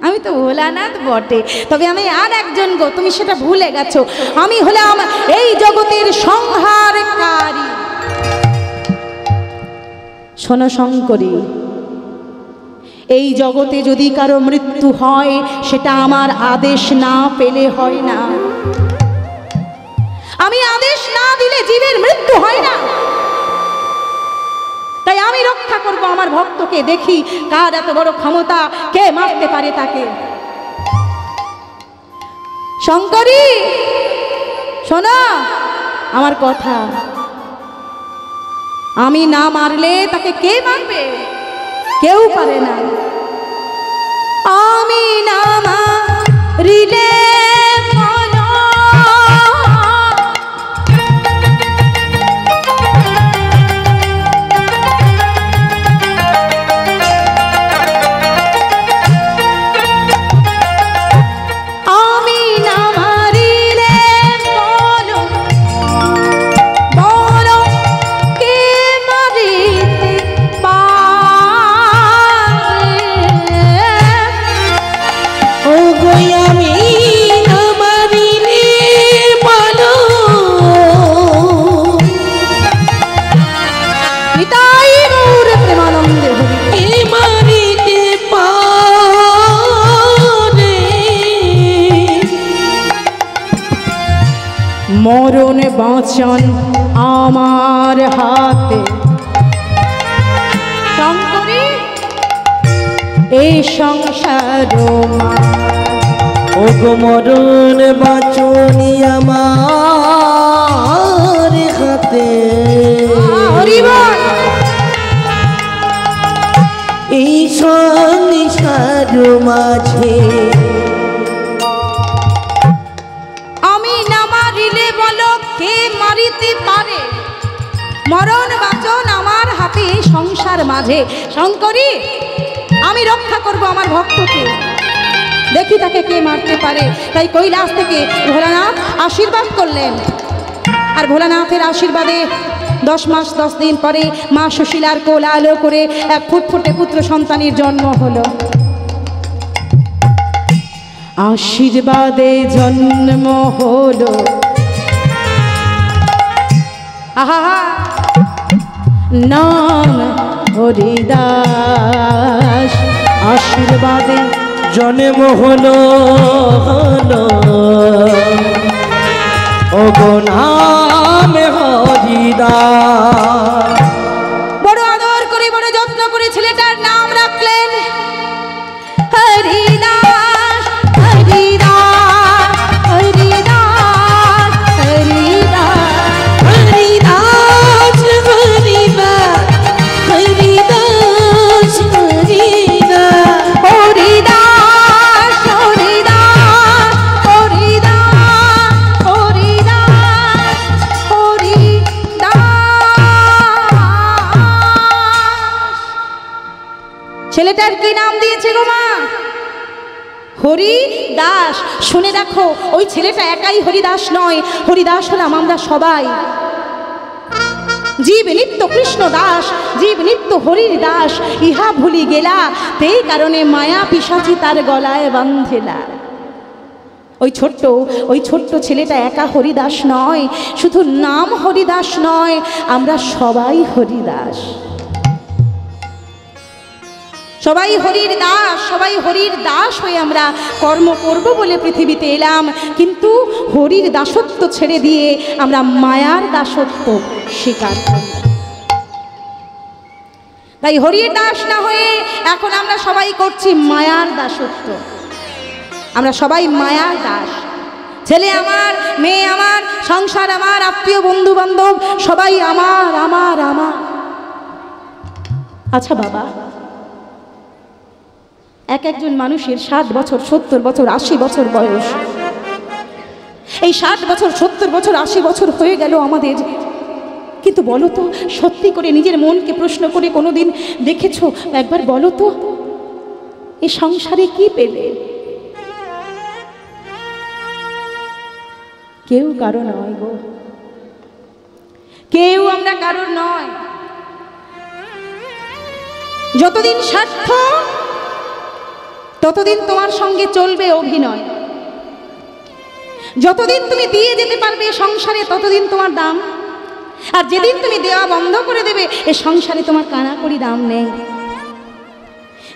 আমি তো ভোলানাথ বটে, তবে আমি আর একজন গো, তুমি সেটা ভুলে গেছো। আমি হলাম এই জগতের সংহারকারী। শোনো শঙ্করী, এই জগতে যদি কারো মৃত্যু হয়, সেটা আমার আদেশ না পেলে হয় না। আমি আদেশ না দিলে জীবের মৃত্যু হয় না। তাই আমি রক্ষা করব আমার ভক্তকে। দেখি কার এত বড় ক্ষমতা, কে মারতে পারে তাকে। শঙ্করী শোনো আমার কথা, আমি না মারলে তাকে কে মারবে? কেউ পারে না। আমি না মারিলে মরণ বাঁচন আমার হাতে। শঙ্করী এই সংসার ও গো মরণ বাঁচনি আমার হাতে। এই সংসার মাঝে আমি না মারিলে বলো কে মারিতে পারে? মরণ বাঁচন আমার হাতে সংসার মাঝে। শঙ্করী আমি রক্ষা করব আমার ভক্তকে, দেখি তাকে কে মারতে পারে। তাই কৈলাস থেকে ভোলানাথ আশীর্বাদ করলেন, আর ভোলানাথের আশীর্বাদে 10 মাস 10 দিন পরে মা সুশীলার কোল আলো করে এক ফুটফুটে পুত্র সন্তানের জন্ম হলো। আশীর্বাদে জন্ম হলো, আহা নাম হরিদাস। আশীর্বাদে জন্ম হলো ও গো নাম হরিদাস। বড় আদর করে বড় যত্ন করে ছেলেটার নাম রাখলেন হরিদাস। হরিদাস হরিদাস হরিদাস হরিদাস হরিদাস হরিদাস হরিদাস হরিদাস হরিদাস হরিদাস হরিদাস। ছেলেটার কি নাম দিয়েছে গো মা? হরিদাস। শুনে দেখো, ওই ছেলেটা একাই হরিদাস নয়, হরিদাস হলাম আমরা সবাই। জীব নিত্য কৃষ্ণ দাস, জীব নিত্য হরির দাস, ইহা ভুলি গেলা, তেই কারণে মায়া পিশাচি তার গলায় বাঁধেলা। ওই ছোট্ট ছেলেটা একা হরিদাস নয়, শুধু নাম হরিদাস নয়, আমরা সবাই হরিদাস, সবাই হরির দাস, সবাই হরির দাস হয়ে আমরা কর্ম করব বলে পৃথিবীতে এলাম। কিন্তু হরির দাসত্ব ছেড়ে দিয়ে আমরা মায়ার দাসত্ব স্বীকার করি। তাই হরির দাস না হয়ে এখন আমরা সবাই করছি মায়ার দাসত্ব। আমরা সবাই মায়ার দাস। ছেলে আমার, মেয়ে আমার, সংসার আমার, আত্মীয় বন্ধু বান্ধব সবাই আমার আমার আমার। আচ্ছা বাবা, একজন মানুষের 60 বছর 70 বছর 80 বছর বয়স, এই 60 বছর 70 বছর 80 বছর হয়ে গেল আমাদের, কিন্তু বলো তো, সত্যি করে নিজের মনকে প্রশ্ন করে কোনোদিন দেখেছো? একবার বলো তো, এই সংসারে কি পেলে? কেউ কারো নয় গো, কেউ আমরা কারোর নয়। যতদিন স্বার্থ ততদিন তোমার সঙ্গে চলবে অভিনয়। যতদিন তুমি দিয়ে যেতে পারবে সংসারে ততদিন তোমার দাম, আর যেদিন তুমি দেওয়া বন্ধ করে দেবে এ সংসারে তোমার কানাকড়ি দাম নেই।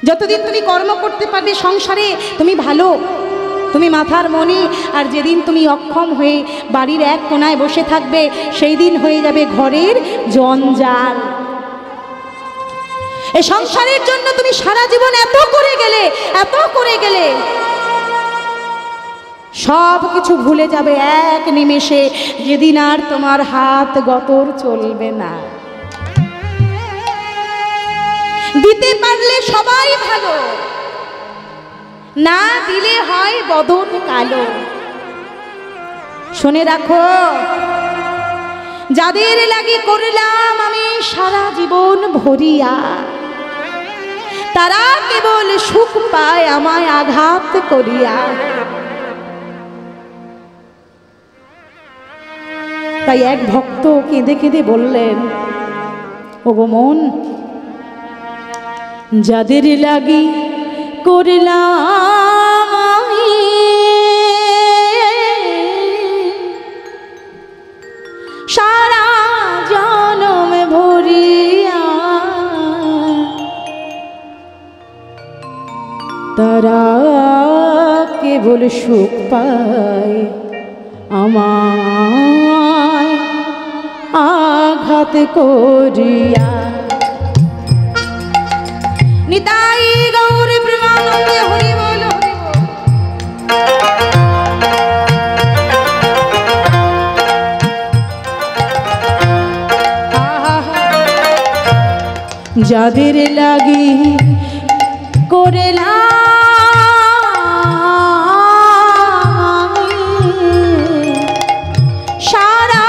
যতদিন তুমি কর্ম করতে পারবে সংসারে তুমি ভালো, তুমি মাথার মণি, আর যেদিন তুমি অক্ষম হয়ে বাড়ির এক কোনায় বসে থাকবে সেই দিন হয়ে যাবে ঘরের জঞ্জাল। এই সংসারের জন্য তুমি সারা জীবন এত করে গেলে, সব কিছু ভুলে যাবে এক নিমেষে, যেদিন আর তোমার হাত গতর চলবে না। দিতে পারলে সবাই ভালো, না দিলে হয় বদন কালো। শুনে রাখো, যাদের লাগি করলাম আমি সারা জীবন ভরিয়া, তারা কেবল সুখ পায় আমায় আঘাত করিয়া। তাই এক ভক্ত কেঁদে কেঁদে বললেন, ওগো মন, যাদের লাগি করলাম আমি সারা জনম ভরিয়া, তারা কেবল সুখ পায় আমায় আঘাত করিয়া। নিতাই গৌর প্রেমানন্দে হরি বল, হরি বল। যাদের লাগি করেলাম সারা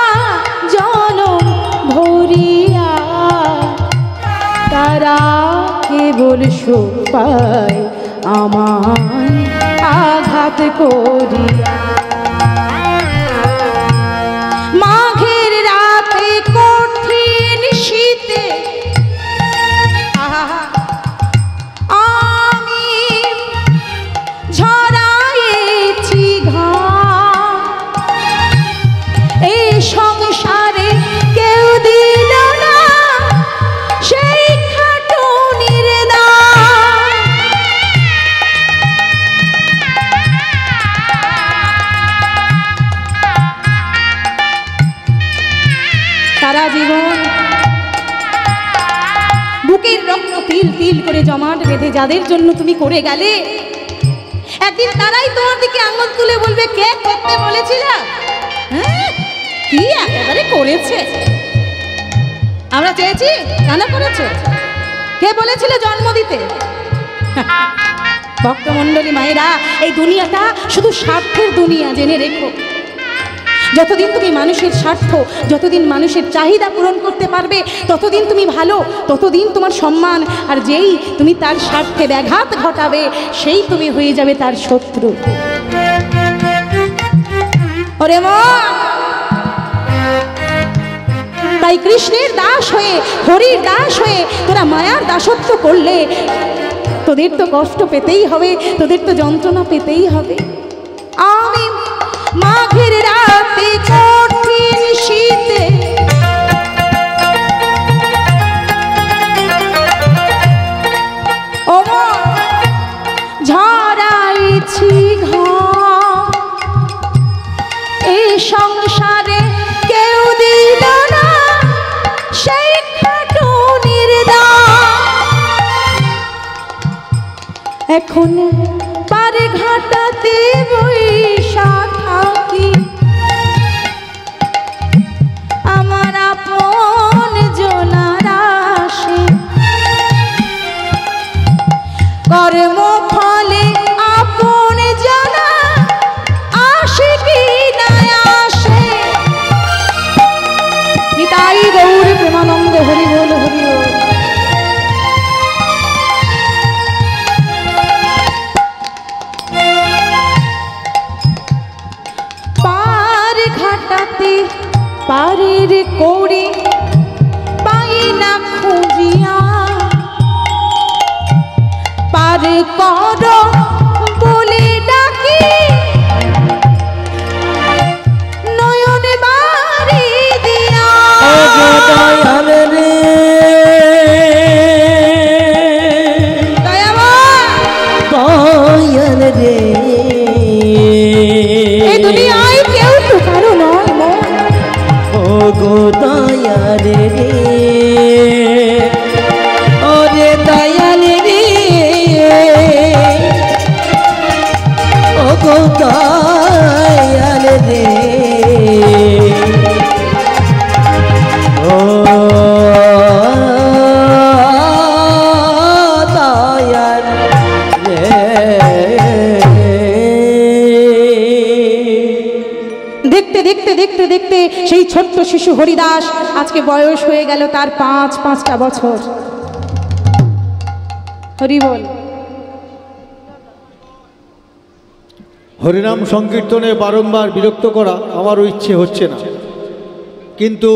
জনম ভরিয়া, তারা কেবল সুখ পায় আমায় আঘাত করিয়া। মাঘের রাতে কঠিন শীতে আমি ঝরাইছি ঘাম, এই সংসারে কেউ দিল না সেই খাটুনির দাম। সারা জীবন বুকের রক্ত তিল তিল করে জমাট বেঁধে যাদের জন্য তুমি করে গেলে, একদিন তারাই তোমার দিকে আঙুল তুলে বলবে, কে করতে বলেছিল? হ্যাঁ, কি একেবারে করেছে। আমরা চেয়েছি, কেন করেছে? কে বলেছিল জন্ম দিতে? ভক্তমণ্ডলী মায়েরা, এই দুনিয়াটা শুধু স্বার্থের দুনিয়া, জেনে রেখো। যতদিন তুমি মানুষের স্বার্থ, যতদিন মানুষের চাহিদা পূরণ করতে পারবে, ততদিন তুমি ভালো, ততদিন তোমার সম্মান। আর যেই তুমি তার স্বার্থে ব্যাঘাত ঘটাবে, সেই তুমি হয়ে যাবে তার শত্রু। ওরে মন, তাই কৃষ্ণের দাস হয়ে, হরির দাস হয়ে তোরা মায়ার দাসত্ব করলে তোদের তো কষ্ট পেতেই হবে, তোদের তো যন্ত্রণা পেতেই হবে। আমি মাঘের রাতে কঠিন শীতে ঝরাইছি ঘাম, এই সংসারে কেউ দিল না সেই খাটুনির দাম। এখন পারে ঘাটাতে বৈশা থাকি, আমার আপন জনার আসে, কর্ম ফলে আপন জনা আসে কি না আসে। নিতাই গৌর প্রেমানন্দ হরি বল, হরি বল। পারের করে পাই না খুঁজিয়া, পার কর বলে ডাকি, নয়ন বাড়ি দিয়া। দয়াল রে, দয়াল রে, এই দুনিয়ায় কেউ তো কারো নয়। গো দয়াল রে, ওরে দয়াল রে, ও গো দয়াল রে ও দয়াল রে। দেখতে দেখতে দেখতে দেখতে সেই ছোট্ট শিশু হরিদাস আজকে বয়স হয়ে গেল তার 5-5টা বছর। হরি বল। হরিনাম সংকীর্তনে বারংবার বিরক্ত করা আমারও ইচ্ছে হচ্ছে না, কিন্তু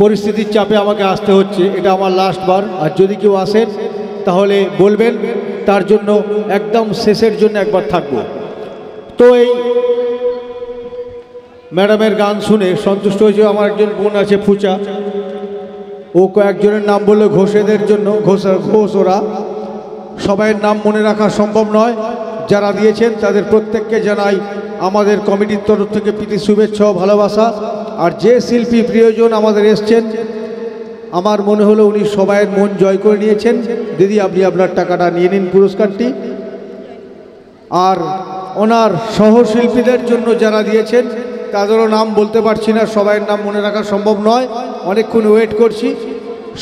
পরিস্থিতির চাপে আমাকে আসতে হচ্ছে। এটা আমার লাস্ট বার, আর যদি কেউ আসেন তাহলে বলবেন, তার জন্য একদম শেষের জন্য একবার থাকবো। তো এই ম্যাডামের গান শুনে সন্তুষ্ট হয়েছে। আমার একজন বোন আছে ফুচা, ও কয়েকজনের নাম বললো ঘোষেদের জন্য, ঘোষ ওরা সবাইয়ের নাম মনে রাখা সম্ভব নয়। যারা দিয়েছেন তাদের প্রত্যেককে জানাই আমাদের কমিটির তরফ থেকে প্রীতি শুভেচ্ছা ও ভালোবাসা। আর যে শিল্পী প্রিয়জন আমাদের এসছেন, আমার মনে হলো উনি সবাইয়ের মন জয় করে নিয়েছেন। দিদি আপনি আপনার টাকাটা নিয়ে নিন, পুরস্কারটি। আর ওনার সহশিল্পীদের জন্য যারা দিয়েছেন তাদেরও নাম বলতে পারছি না, সবাইয়ের নাম মনে রাখা সম্ভব নয়, অনেকক্ষণ ওয়েট করছি।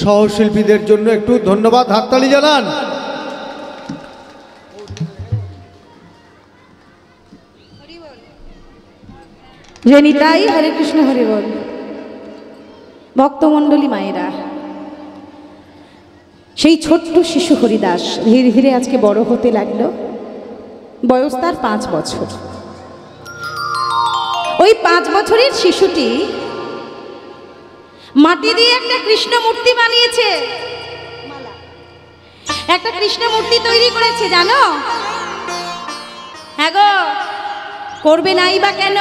সহশিল্পীদের জন্য একটু ধন্যবাদ, হাততালি জানান। জেনিতাই হরে কৃষ্ণ হরি বল। ভক্তমণ্ডলী মায়েরা, সেই ছোট্ট শিশু হরিদাস ধীরে ধীরে আজকে বড় হতে লাগলো। বয়স তার 5 বছর। ওই 5 বছরের শিশুটি মাটি দিয়ে একটা কৃষ্ণ মূর্তি বানিয়েছে, একটা কৃষ্ণ মূর্তি তৈরি করেছে জানো? হ্যাঁ গো, করবে নাই বা কেন?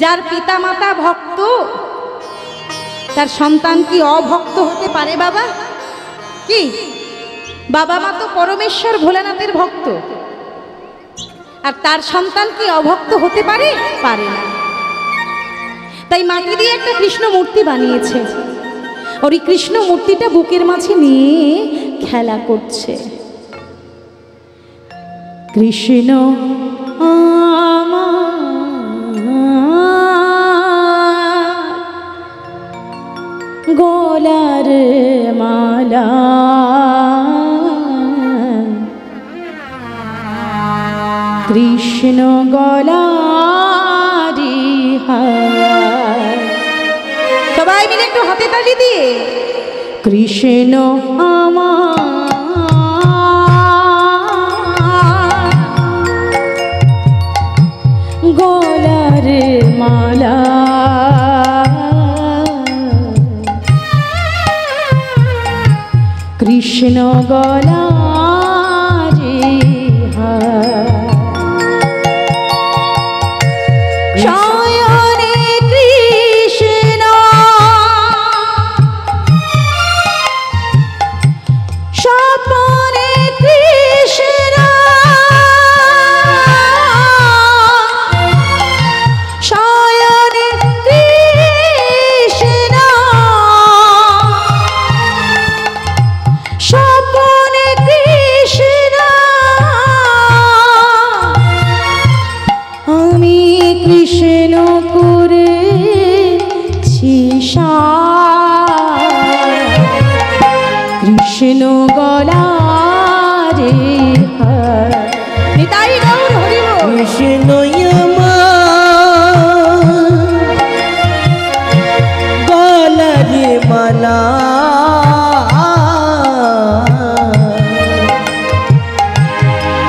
যার পিতা মাতা ভক্ত, তার সন্তান কি অভক্ত হতে পারে বাবা? কি বাবা মা তো পরমেশ্বর ভোলানাথের ভক্ত, আর তার সন্তান কি অভক্ত হতে পারে? পারে না। তাই মাটি দিয়ে একটা কৃষ্ণ মূর্তি বানিয়েছে। ওই কৃষ্ণ মূর্তিটা বুকের মাঝে নিয়ে খেলা করছে। কৃষ্ণ গলার মালা, কৃষ্ণ গলারি হার। সবাই মিলে একটু হাতে তালি দিয়ে কৃষ্ণ আমার গলার মালা, কৃষ্ণ গলারি হার। শয়নে কৃষ্ণ স্বপনে কৃষ্ণ, শয়নে কৃষ্ণ স্বপনে কৃষ্ণ, আমি কৃষ্ণ করেছি কৃষ্ণ গলারে হার। নিতাই গৌর হরি বল। কৃষ্ণ গলারে মালা,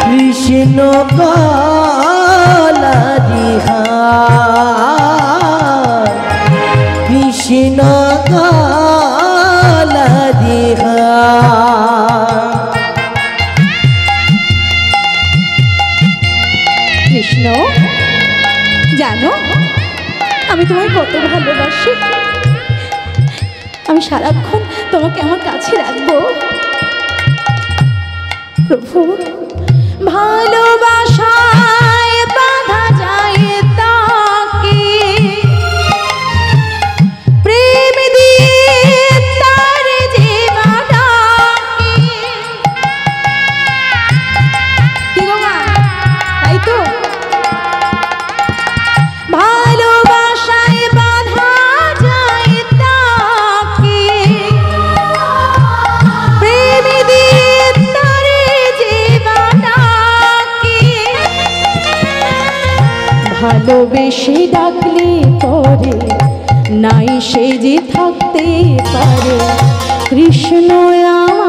কৃষ্ণ গলারি হার, কৃষ্ণ গলারি হার। কৃষ্ণ জানো আমি তোমায় কত ভালোবাসি। আমি সারাক্ষণ তোমাকে আমার কাছে রাখবো প্রভু। ভালোবাসায় বাঁধা যায় তাকে, প্রেম দিয়ে তার যে বাঁধাকে। কি গো মা, তাই তো ভালোবেসে ডাকলে পরে নাই সে যে থাকতে পারে কৃষ্ণ আমার